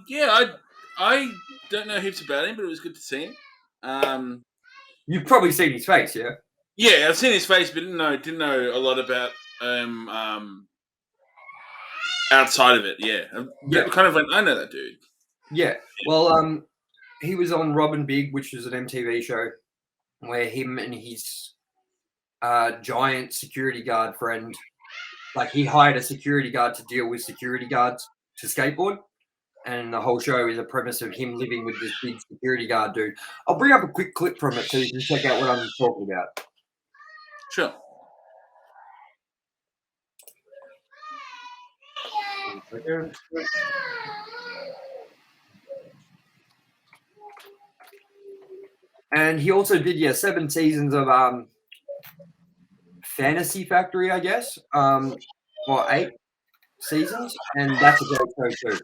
[SPEAKER 2] don't know heaps about him, but it was good to see him.
[SPEAKER 1] You've probably seen his face, yeah?
[SPEAKER 2] Yeah, I've seen his face, but didn't know a lot about outside of it. Yeah, kind of like I know that dude.
[SPEAKER 1] Yeah, well, he was on Robin Big, which was an MTV show where him and his giant security guard friend, like he hired a security guard to deal with security guards to skateboard, and the whole show is a premise of him living with this big security guard dude. I'll bring up a quick clip from it so you can check out what I'm talking about.
[SPEAKER 2] Sure.
[SPEAKER 1] And he also did 7 seasons of Fantasy Factory, I guess, or 8 seasons, and that's a great show too.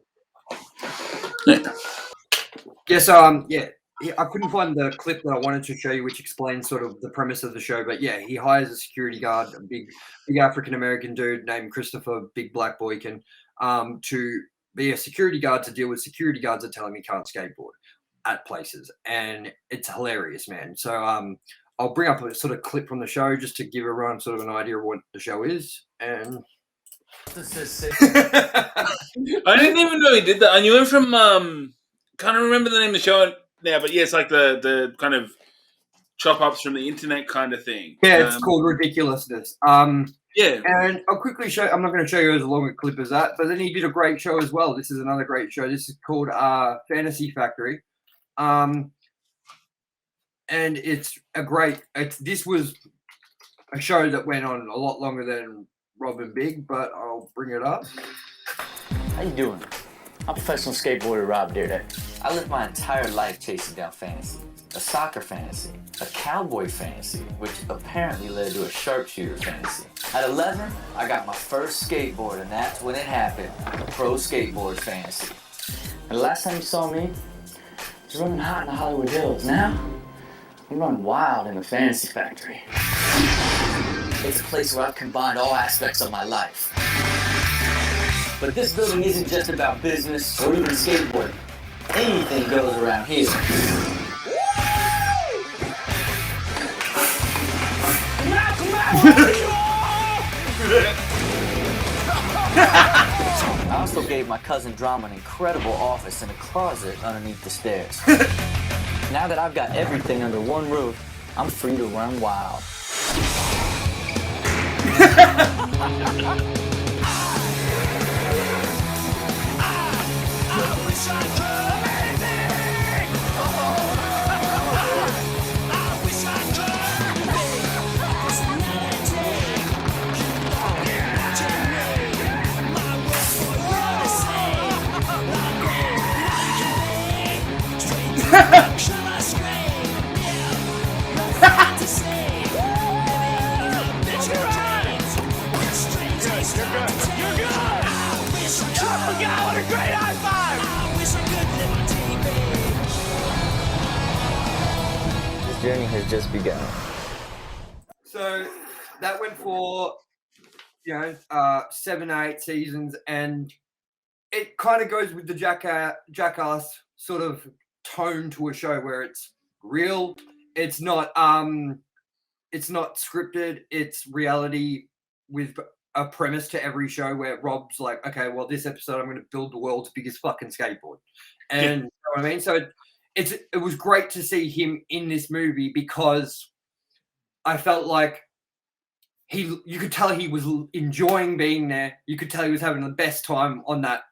[SPEAKER 1] I couldn't find the clip that I wanted to show you, which explains sort of the premise of the show. But yeah, he hires a security guard, a big African American dude named Christopher Big Black Boykin, to be a security guard to deal with security guards that tell him he can't skateboard at places, and it's hilarious, man. So I'll bring up a sort of clip from the show just to give everyone sort of an idea of what the show is. And
[SPEAKER 2] I didn't even know he did that. I knew him from can't remember the name of the show now, but yeah, it's like the kind of chop ups from the internet kind of thing.
[SPEAKER 1] Yeah, it's called Ridiculousness.
[SPEAKER 2] Yeah,
[SPEAKER 1] and I'll quickly show. I'm not going to show you as long a clip as that, but then he did a great show as well. This is another great show. This is called Fantasy Factory. And it's this was a show that went on a lot longer than Robin Big, but I'll bring it up.
[SPEAKER 11] How you doing? I'm professional skateboarder Rob Dyrdek. I lived my entire life chasing down fantasy. A soccer fantasy, a cowboy fantasy, which apparently led to a sharpshooter fantasy. At 11, I got my first skateboard, and that's when it happened, a pro skateboard fantasy. And the last time you saw me, I was running hot in the Hollywood Hills. Now, We run wild in the fantasy factory. It's a place where I've combined all aspects of my life. But this building isn't just about business or even skateboarding. Anything goes around here. I also gave my cousin Drama an incredible office and a closet underneath the stairs. Now that I've got everything under one roof, I'm free to run wild. This journey has just begun.
[SPEAKER 1] So that went for 7 or 8 seasons, and it kind of goes with the Jackass sort of tone to a show where it's real. It's not scripted. It's reality with a premise to every show where Rob's like, okay, well, this episode I'm going to build the world's biggest fucking skateboard, and you know what I mean. So it was great to see him in this movie because I felt like you could tell he was enjoying being there. You could tell he was having the best time on that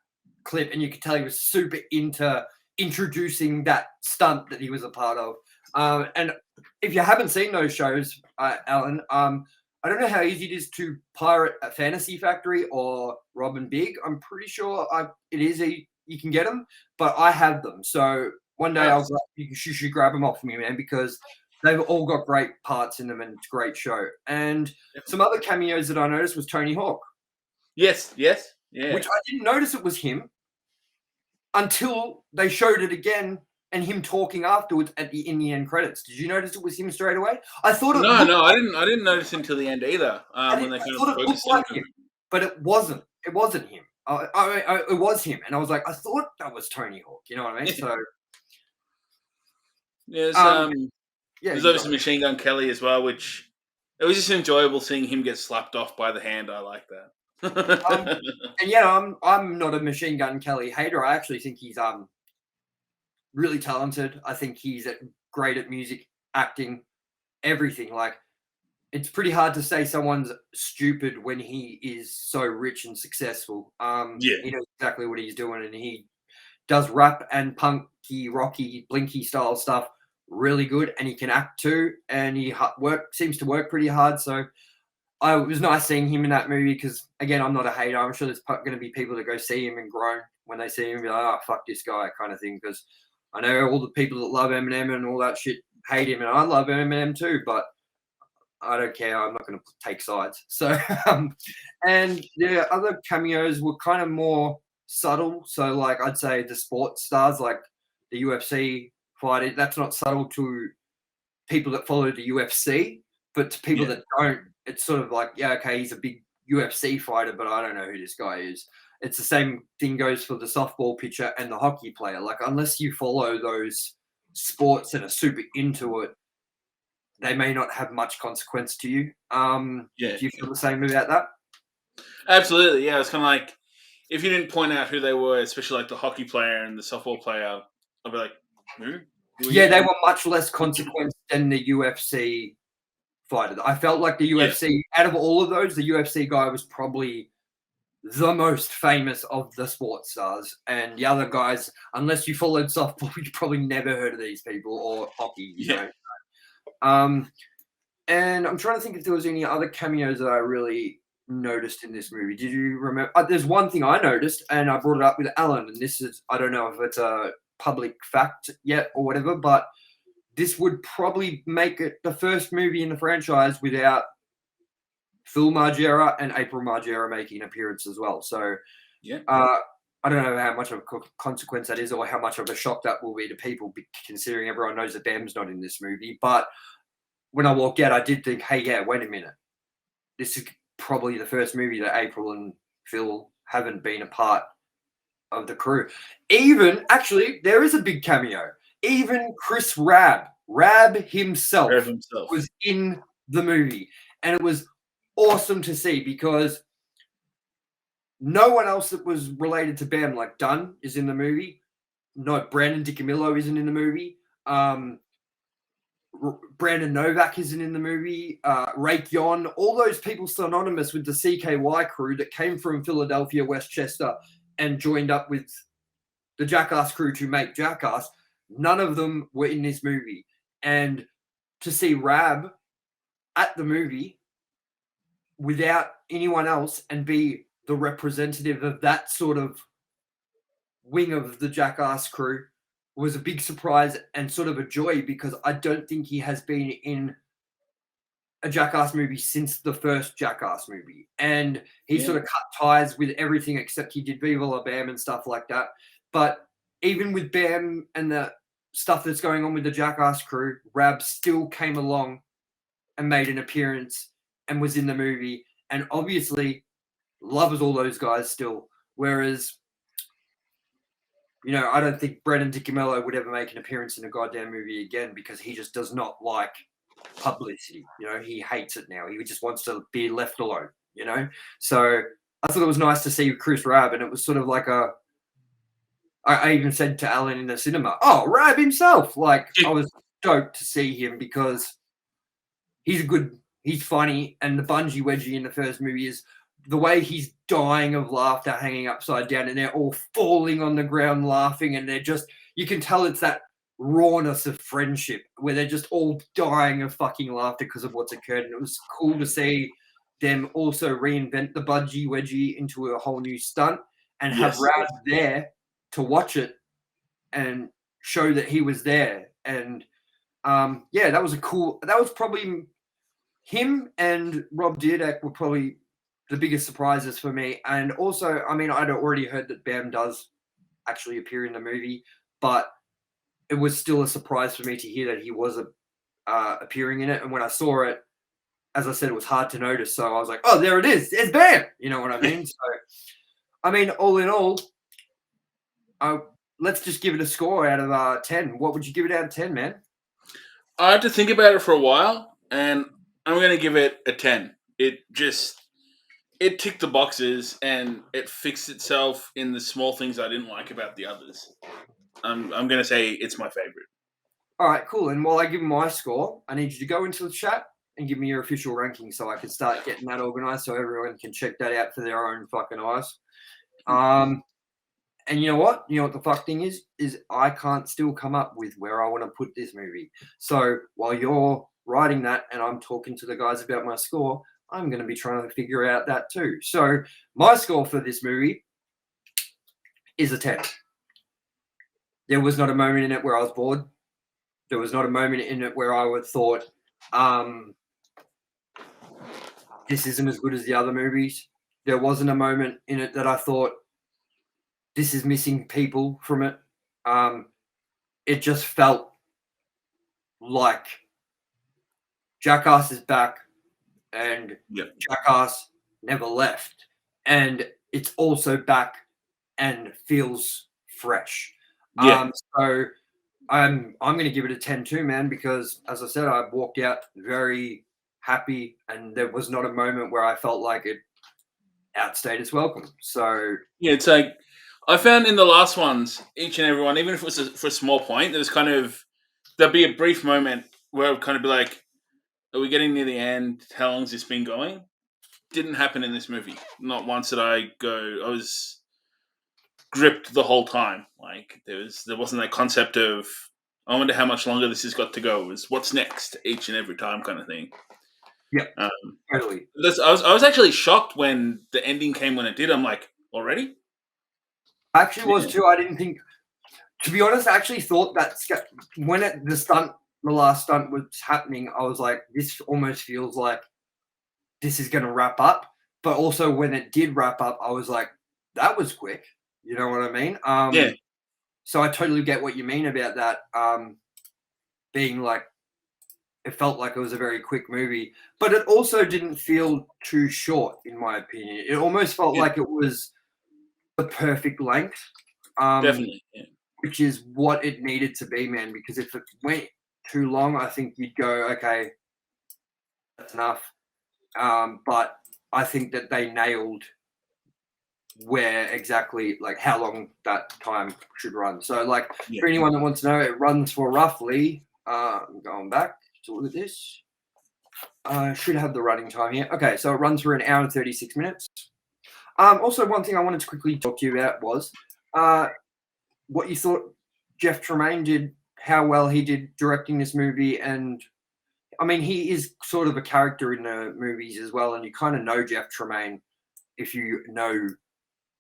[SPEAKER 1] clip, and you could tell he was super into introducing that stunt that he was a part of. And if you haven't seen those shows, Alan, I don't know how easy it is to pirate a Fantasy Factory or Rob and Big. I'm pretty sure it is. You can get them, but I have them. So one day you should grab them off me, man, because they've all got great parts in them, and it's a great show. And some other cameos that I noticed was Tony Hawk.
[SPEAKER 2] Yes, yeah.
[SPEAKER 1] Which I didn't notice it was him until they showed it again and him talking afterwards in the end credits. Did you notice it was him straight away? I thought it
[SPEAKER 2] I didn't notice until the end either. When they kind of focused on him,
[SPEAKER 1] but it wasn't. It wasn't him. It was him, and I was like, I thought that was Tony Hawk. You know what I mean? So
[SPEAKER 2] there's obviously Machine Gun Kelly as well, which it was just enjoyable seeing him get slapped off by the hand. I like that.
[SPEAKER 1] And I'm not a Machine Gun Kelly hater. I actually think he's really talented. I think he's great at music, acting, everything. Like, it's pretty hard to say someone's stupid when he is so rich and successful. He knows exactly what he's doing, and he does rap and punky, rocky, blinky style stuff really good, and he can act too, and he seems to work pretty hard. So it was nice seeing him in that movie because, again, I'm not a hater. I'm sure there's going to be people that go see him and groan when they see him and be like, oh, fuck this guy kind of thing, because I know all the people that love Eminem and all that shit hate him, and I love Eminem too, but I don't care. I'm not going to take sides. So, and the other cameos were kind of more subtle. So, like, I'd say the sports stars, like the UFC fighter, that's not subtle to people that follow the UFC, but to people that don't, it's sort of like, yeah, okay, he's a big UFC fighter, but I don't know who this guy is. It's the same thing goes for the softball pitcher and the hockey player. Like, unless you follow those sports and are super into it, they may not have much consequence to you. Do you feel the same about that?
[SPEAKER 2] Absolutely, yeah. It's kind of like, if you didn't point out who they were, especially like the hockey player and the softball player, I'd be like, who?
[SPEAKER 1] Yeah, they were much less consequence than the UFC fighter. I felt like the UFC, out of all of those, the UFC guy was probably the most famous of the sports stars. And the other guys, unless you followed softball, you probably never heard of these people, or hockey, you know. And I'm trying to think if there was any other cameos that I really noticed in this movie. Did you remember? There's one thing I noticed, and I brought it up with Alan, and this is, I don't know if it's a public fact yet or whatever, but this would probably make it the first movie in the franchise without Phil Margera and April Margera making an appearance as well. So I don't know how much of a consequence that is or how much of a shock that will be to people, considering everyone knows that Bam's not in this movie. But when I walked out, I did think, hey, yeah, wait a minute. This is probably the first movie that April and Phil haven't been a part of the crew. Even, actually, there is a big cameo. Even Chris Rab himself was in the movie. And it was awesome to see because no one else that was related to Bam, like Dunn, is in the movie. No, Brandon DiCamillo isn't in the movie. Brandon Novak isn't in the movie. Rake Yon, all those people synonymous with the CKY crew that came from Philadelphia, Westchester, and joined up with the Jackass crew to make Jackass. None of them were in this movie. And to see Rab at the movie without anyone else and be the representative of that sort of wing of the Jackass crew was a big surprise and sort of a joy because I don't think he has been in a Jackass movie since the first Jackass movie. And he sort of cut ties with everything except he did Viva La Bam and stuff like that. But even with Bam and the stuff that's going on with the Jackass crew, Rab still came along and made an appearance and was in the movie. And obviously loves all those guys still. Whereas, you know, I don't think Brendan DiCamillo would ever make an appearance in a goddamn movie again because he just does not like publicity. You know, he hates it now. He just wants to be left alone, you know? So I thought it was nice to see Chris Rab, and it was sort of like I even said to Alan in the cinema, oh, Rab himself. Like, I was stoked to see him because he's funny, and the bungee wedgie in the first movie is the way he's dying of laughter, hanging upside down, and they're all falling on the ground laughing, and they're just, you can tell it's that rawness of friendship where they're just all dying of fucking laughter because of what's occurred. And it was cool to see them also reinvent the bungee wedgie into a whole new stunt and have Rab there to watch it and show that he was there. And that was probably him and Rob Dyrdek were probably the biggest surprises for me. And also, I mean, I'd already heard that Bam does actually appear in the movie, but it was still a surprise for me to hear that he was appearing in it. And when I saw it, as I said, it was hard to notice. So I was like, oh, there it is. It's Bam. You know what I mean? So, I mean, all in all, let's just give it a score out of 10. What would you give it out of 10, man?
[SPEAKER 2] I had to think about it for a while, and I'm going to give it a 10. It ticked the boxes, and it fixed itself in the small things I didn't like about the others. I'm going to say it's my favorite.
[SPEAKER 1] All right, cool. And while I give my score, I need you to go into the chat and give me your official ranking so I can start getting that organized so everyone can check that out for their own fucking eyes. And you know what? You know what the fuck thing is I can't still come up with where I want to put this movie. So while you're writing that and I'm talking to the guys about my score, I'm going to be trying to figure out that too. So my score for this movie is a 10. There was not a moment in it where I was bored. There was not a moment in it where I would thought, this isn't as good as the other movies. There wasn't a moment in it that I thought, this is missing people from it. It just felt like Jackass is back and Jackass never left. And it's also back and feels fresh. So I'm going to give it a 10 too, man, because as I said, I walked out very happy and there was not a moment where I felt like it outstayed its welcome. So
[SPEAKER 2] yeah, it's like I found in the last ones, each and every one, even if it was for a small point, there'd be a brief moment where it would kind of be like, are we getting near the end? How long's this been going? Didn't happen in this movie. Not once did I was gripped the whole time. Like there wasn't that concept of, I wonder how much longer this has got to go. It was what's next each and every time kind of thing.
[SPEAKER 1] Yeah, totally.
[SPEAKER 2] I was actually shocked when the ending came when it did. I'm like, already?
[SPEAKER 1] I actually was too. I didn't think, to be honest, I actually thought that when the last stunt was happening, I was like, this almost feels like this is going to wrap up. But also when it did wrap up, I was like, that was quick. You know what I mean?
[SPEAKER 2] Yeah.
[SPEAKER 1] So I totally get what you mean about that. Being like, it felt like it was a very quick movie, but it also didn't feel too short, in my opinion. It almost felt like it was the perfect length.
[SPEAKER 2] Definitely. Yeah.
[SPEAKER 1] Which is what it needed to be, man. Because if it went too long, I think you'd go, okay, that's enough. But I think that they nailed where exactly, like, how long that time should run. So, like, for anyone that wants to know, it runs for roughly, I'm going back to look at this. I should have the running time here. Okay, so it runs for 1 hour and 36 minutes. Also, one thing I wanted to quickly talk to you about was what you thought Jeff Tremaine did, how well he did directing this movie. And I mean, he is sort of a character in the movies as well, and you kind of know Jeff Tremaine if you know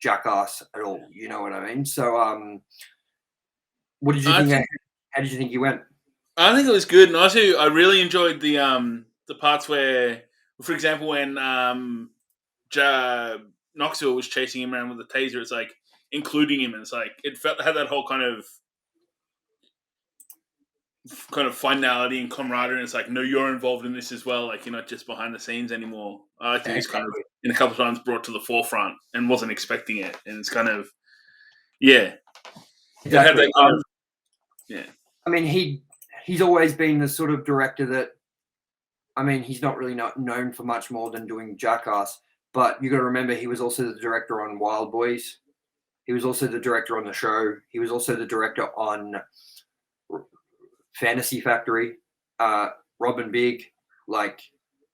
[SPEAKER 1] Jackass at all. You know what I mean? So, what did you think? How did you think he went?
[SPEAKER 2] I think it was good, and also I really enjoyed the parts where, for example, when Knoxville was chasing him around with the taser, it's like including him, and it's like it had that whole kind of finality and camaraderie, and it's like, no, you're involved in this as well. Like, you're not just behind the scenes anymore. I think it's kind of in a couple of times brought to the forefront and wasn't expecting it, and it's kind of
[SPEAKER 1] Exactly.
[SPEAKER 2] Yeah.
[SPEAKER 1] I mean, he's always been the sort of director that, I mean, he's not really not known for much more than doing Jackass, but you got to remember he was also the director on Wild Boys. He was also the director on The Show. He was also the director on Fantasy Factory, Robin Big. Like,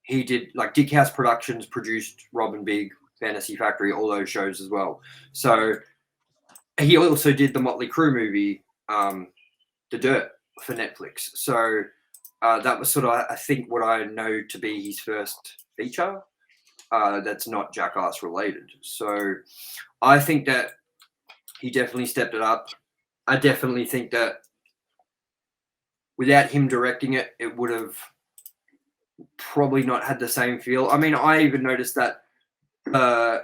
[SPEAKER 1] he did, like, Dick House Productions produced Robin Big, Fantasy Factory, all those shows as well. So he also did the Motley Crue movie, The Dirt, for Netflix. So that was sort of, I think, what I know to be his first feature that's not Jackass related. So I think that he definitely stepped it up. I definitely think that without him directing it, it would have probably not had the same feel. I mean, I even noticed that the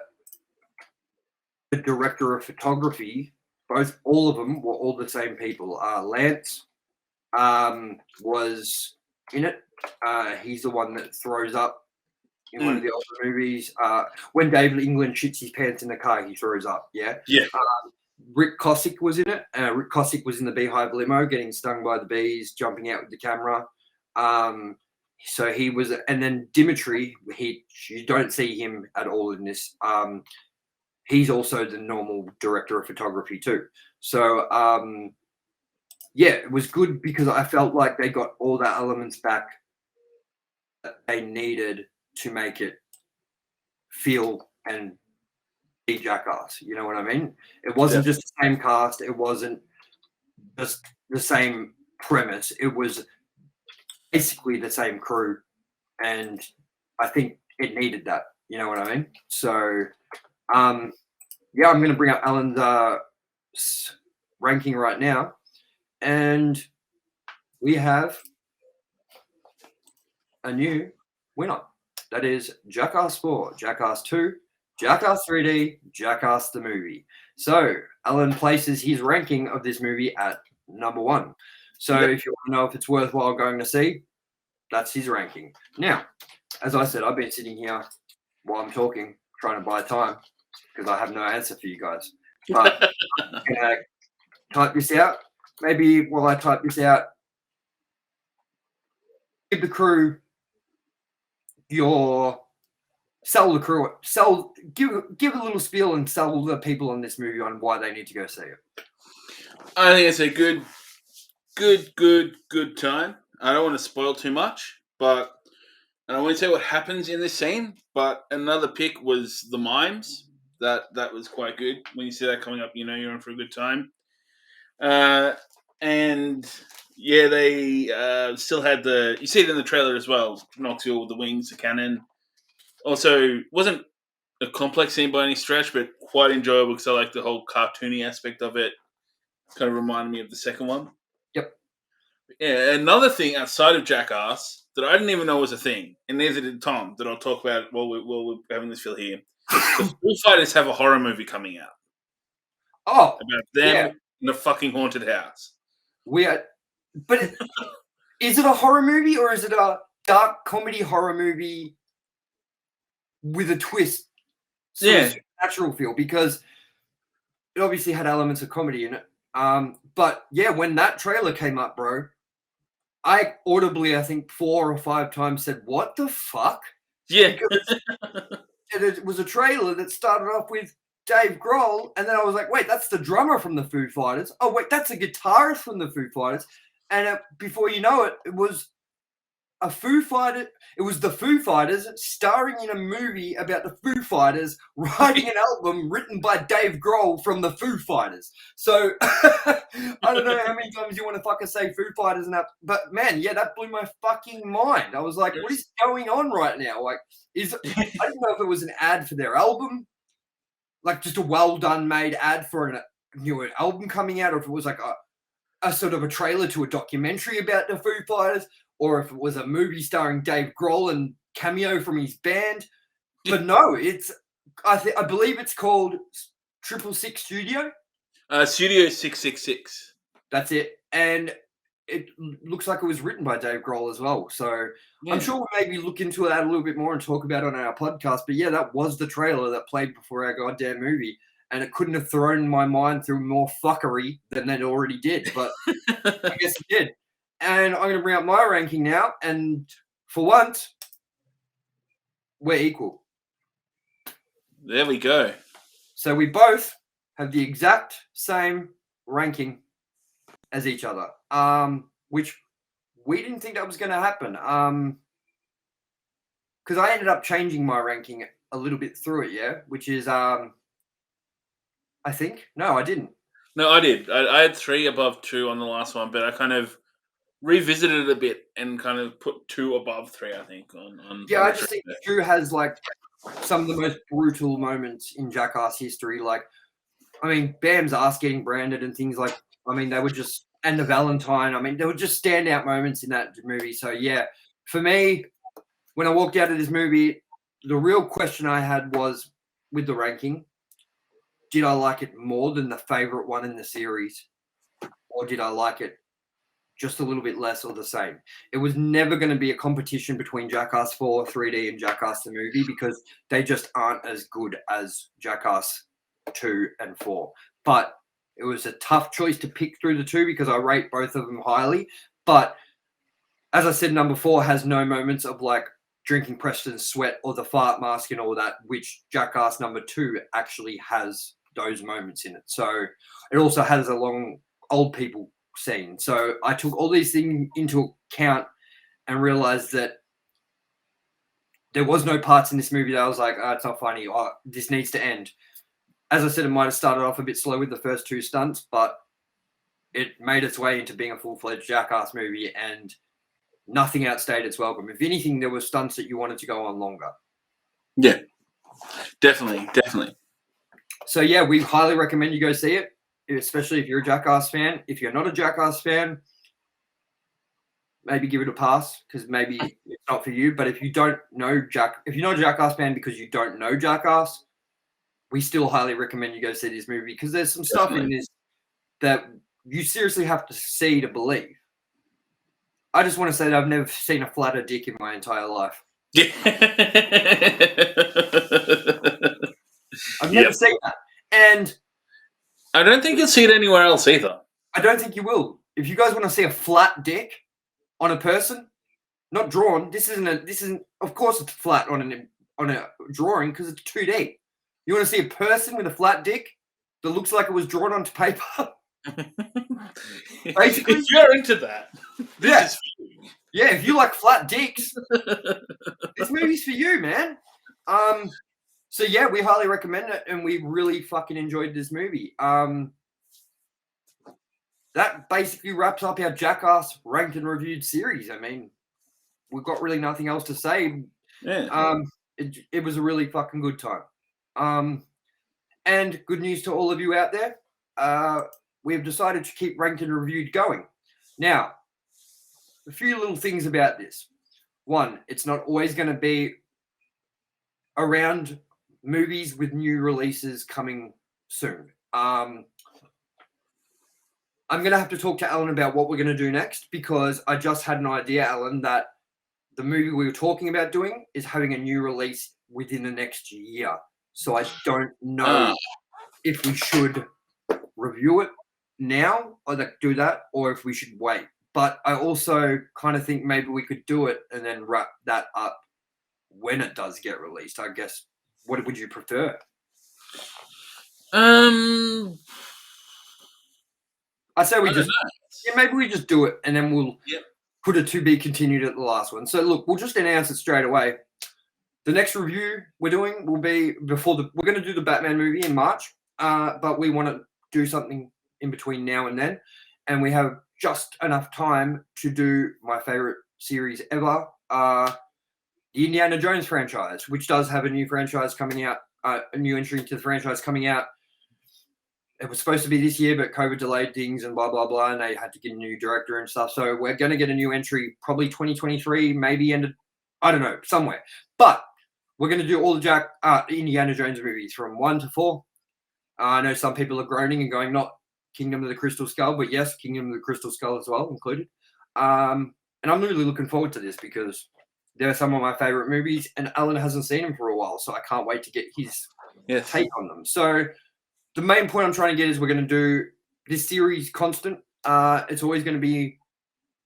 [SPEAKER 1] director of photography, all of them were all the same people. Lance was in it. He's the one that throws up in one of the older movies. When David England shits his pants in the car, he throws up. Yeah.
[SPEAKER 2] Yeah.
[SPEAKER 1] Rick Kosick was in it. Rick Kosick was in the Beehive limo, getting stung by the bees, jumping out with the camera. So he was, and then Dimitri, you don't see him at all in this. He's also the normal director of photography too. So yeah, it was good because I felt like they got all the elements back that they needed to make it feel and be Jackass. You know what I mean? It wasn't just the same cast. It wasn't just the same premise. It was basically the same crew, and I think it needed that. You know what I mean? So, yeah, I'm going to bring up Alan's ranking right now, and we have a new winner. That is Jackass 4, Jackass 2, Jackass 3D, Jackass the movie. So Alan places his ranking of this movie at number 1. So if you want to know if it's worthwhile going to see, that's his ranking. Now, as I said, I've been sitting here while I'm talking, trying to buy time because I have no answer for you guys. But I'm going to type this out. Maybe while I type this out, give the crew give a little spiel and sell the people on this movie on why they need to go see it.
[SPEAKER 2] I think it's a good time. I don't want to spoil too much, but and I won't say what happens in this scene, but another pick was the mimes. That was quite good. When you see that coming up, you know you're in for a good time. And yeah, they still had you see it in the trailer as well, Knoxville with the wings, the cannon. Also, wasn't a complex scene by any stretch, but quite enjoyable because I like the whole cartoony aspect of it. Kind of reminded me of the second one.
[SPEAKER 1] Yep.
[SPEAKER 2] Yeah, another thing outside of Jackass that I didn't even know was a thing, and neither did Tom, that I'll talk about while we're having this feel here. The Foo Fighters have a horror movie coming out.
[SPEAKER 1] Oh,
[SPEAKER 2] about them in a fucking haunted house.
[SPEAKER 1] But is it a horror movie or is it a dark comedy horror movie with a twist? Sort of supernatural feel, because it obviously had elements of comedy in it. But yeah, when that trailer came up, bro, I audibly, I think 4 or 5 times said, "What the fuck?"
[SPEAKER 2] Yeah.
[SPEAKER 1] Because it was a trailer that started off with Dave Grohl, and then I was like, "Wait, that's the drummer from the Foo Fighters. Oh, wait, that's a guitarist from the Foo Fighters." And before you know it, it was a Foo Fighter. It was the Foo Fighters starring in a movie about the Foo Fighters writing an album written by Dave Grohl from the Foo Fighters. So I don't know how many times you want to fucking say Foo Fighters and that, but man, yeah, that blew my fucking mind. I was like, what is going on right now? Like, I don't know if it was an ad for their album, like just a well done made ad for an album coming out, or if it was like a sort of a trailer to a documentary about the Foo Fighters, or if it was a movie starring Dave Grohl and Cameo from his band. But no, I believe it's called 666 Studio.
[SPEAKER 2] Studio 666.
[SPEAKER 1] That's it. And it looks like it was written by Dave Grohl as well. So I'm sure we'll maybe look into that a little bit more and talk about it on our podcast. But yeah, that was the trailer that played before our goddamn movie. And it couldn't have thrown my mind through more fuckery than it already did. But I guess it did. And I'm going to bring up my ranking now. And for once, we're equal.
[SPEAKER 2] There we go.
[SPEAKER 1] So we both have the exact same ranking as each other, which we didn't think that was going to happen. Because I ended up changing my ranking a little bit through it, yeah? Which is, I think. No, I didn't.
[SPEAKER 2] No, I did. I had 3 above 2 on the last one, but I kind of revisited it a bit and kind of put 2 above 3, I think.
[SPEAKER 1] I just think 2 has like some of the most brutal moments in Jackass history. Like, I mean, Bam's ass getting branded and things like, I mean, they were just, and the Valentine, I mean, they were just standout moments in that movie. So yeah, for me, when I walked out of this movie, the real question I had was with the ranking, did I like it more than the favorite one in the series? Or did I like it just a little bit less or the same? It was never going to be a competition between Jackass 4 3D and Jackass the movie, because they just aren't as good as Jackass 2 and 4. But it was a tough choice to pick through the 2 because I rate both of them highly. But as I said, number 4 has no moments of like drinking Preston's sweat or the fart mask and all that, which Jackass number 2 actually has those moments in it. So it also has a long old people scene. So I took all these things into account and realized that there was no parts in this movie that I was like, oh, it's not funny. Oh, this needs to end. As I said, it might have started off a bit slow with the first 2 stunts, but it made its way into being a full-fledged Jackass movie, and nothing outstayed its welcome. If anything, there were stunts that you wanted to go on longer.
[SPEAKER 2] Yeah, definitely.
[SPEAKER 1] So yeah, we highly recommend you go see it, especially if you're a Jackass fan. If you're not a Jackass fan, maybe give it a pass because maybe it's not for you. But if you don't know if you're not a Jackass fan because you don't know Jackass, we still highly recommend you go see this movie because there's some stuff in this that you seriously have to see to believe. I just want to say that I've never seen a flatter dick in my entire life.
[SPEAKER 2] Yeah.
[SPEAKER 1] I've never seen that. And
[SPEAKER 2] I don't think you'll see it anywhere else either.
[SPEAKER 1] I don't think you will. If you guys want to see a flat dick on a person, not drawn, this isn't of course it's flat on a drawing because it's 2D. You want to see a person with a flat dick that looks like it was drawn onto paper? Basically,
[SPEAKER 2] if you're into that, this is for you.
[SPEAKER 1] Yeah, if you like flat dicks, this movie's for you, man. So yeah, we highly recommend it, and we really fucking enjoyed this movie. That basically wraps up our Jackass ranked and reviewed series. I mean, we've got really nothing else to say.
[SPEAKER 2] Yeah.
[SPEAKER 1] It was a really fucking good time. And good news to all of you out there. We've decided to keep ranked and reviewed going. Now, a few little things about this. One, it's not always going to be around movies with new releases coming soon. I'm going to have to talk to Alan about what we're going to do next, because I just had an idea, Alan, that the movie we were talking about doing is having a new release within the next year. So I don't know if we should review it now or do that, or if we should wait. But I also kind of think maybe we could do it and then wrap that up when it does get released. I guess, what would you prefer? I say maybe we just do it and then we'll put a to be continued at the last one. So look, we'll just announce it straight away. The next review we're doing will be we're going to do the Batman movie in March, but we want to do something in between now and then, and we have just enough time to do my favorite series ever, the Indiana Jones franchise, which does have a new franchise coming out, a new entry into the franchise coming out. It was supposed to be this year, but COVID delayed things and blah, blah, blah, and they had to get a new director and stuff. So we're going to get a new entry probably 2023, maybe I don't know, somewhere. But we're going to do all the Indiana Jones movies from 1 to 4. I know some people are groaning and going, not Kingdom of the Crystal Skull, but yes, Kingdom of the Crystal Skull as well included. And I'm really looking forward to this because they're some of my favorite movies, and Alan hasn't seen them for a while, so I can't wait to get his take on them. So the main point I'm trying to get is we're going to do this series constant. It's always going to be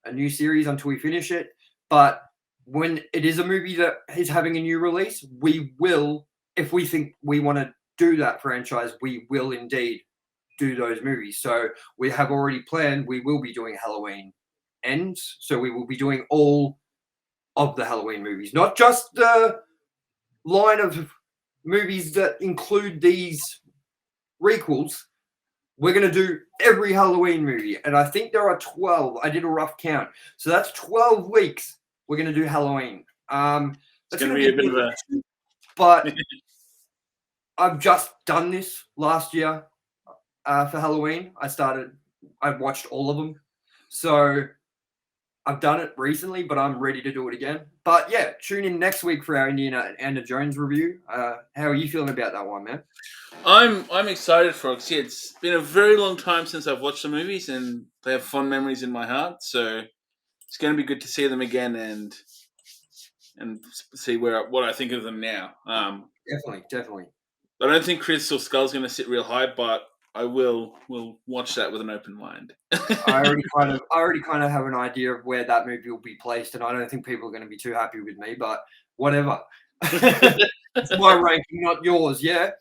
[SPEAKER 1] a new series until we finish it. But when it is a movie that is having a new release, we will, if we think we want to do that franchise, we will indeed do those movies. So we have already planned, we will be doing Halloween Ends. So we will be doing all of the Halloween movies, not just the line of movies that include these requels. We're going to do every Halloween movie, and I think there are 12. I did a rough count, so that's 12 weeks we're going to do Halloween.
[SPEAKER 2] It's going to be a bit of a...
[SPEAKER 1] But I've just done this last year for Halloween. I watched all of them, so I've done it recently, but I'm ready to do it again. But yeah, tune in next week for our Indiana Jones review. How are you feeling about that one, man?
[SPEAKER 2] I'm excited for it. It's been a very long time since I've watched the movies, and they have fond memories in my heart. So it's going to be good to see them again and see what I think of them now.
[SPEAKER 1] Definitely.
[SPEAKER 2] I don't think Crystal Skull's going to sit real high, but I will watch that with an open mind.
[SPEAKER 1] I already kind of have an idea of where that movie will be placed, and I don't think people are going to be too happy with me, but whatever. It's my ranking, not yours. Yeah,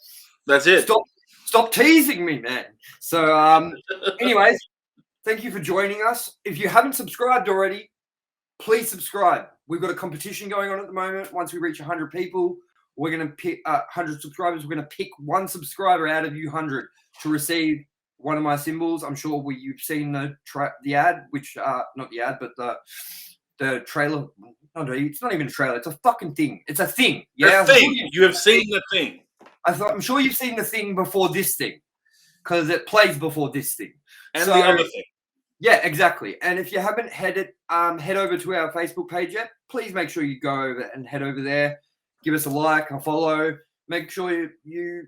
[SPEAKER 2] that's it.
[SPEAKER 1] Stop teasing me, man. So, anyways, thank you for joining us. If you haven't subscribed already, please subscribe. We've got a competition going on at the moment. Once we reach 100 people, we're going to pick 100 subscribers. We're going to pick one subscriber out of you 100 to receive one of my cymbals. I'm sure you've seen the ad, which not the ad, but the trailer. No, it's not even a trailer. It's a fucking thing. It's a thing. Yeah,
[SPEAKER 2] a thing. You have seen the thing.
[SPEAKER 1] I'm sure you've seen the thing before this thing, because it plays before this thing.
[SPEAKER 2] And the other thing.
[SPEAKER 1] Yeah, exactly. And if you haven't head over to our Facebook page yet, please make sure you go over and head over there. Give us a like, a follow. Make sure you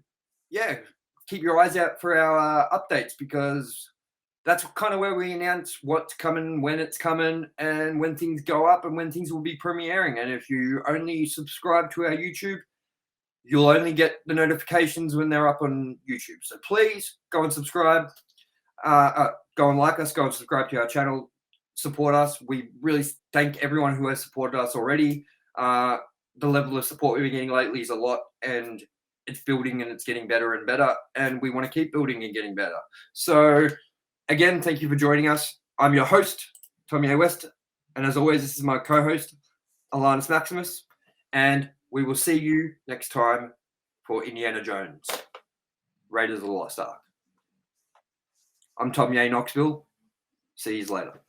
[SPEAKER 1] keep your eyes out for our updates, because that's kind of where we announce what's coming, when it's coming, and when things go up and when things will be premiering. And if you only subscribe to our YouTube, you'll only get the notifications when they're up on YouTube. So please go and subscribe. Go and like us. Go and subscribe to our channel. Support us. We really thank everyone who has supported us already. The level of support we've been getting lately is a lot, and it's building and it's getting better and better, and we want to keep building and getting better. So again, thank you for joining us. I'm your host, Tomye West, and as always, this is my co-host, Alanis Maximus, and we will see you next time for Indiana Jones, Raiders of the Lost Ark. I'm Tomye Knoxville. See you later.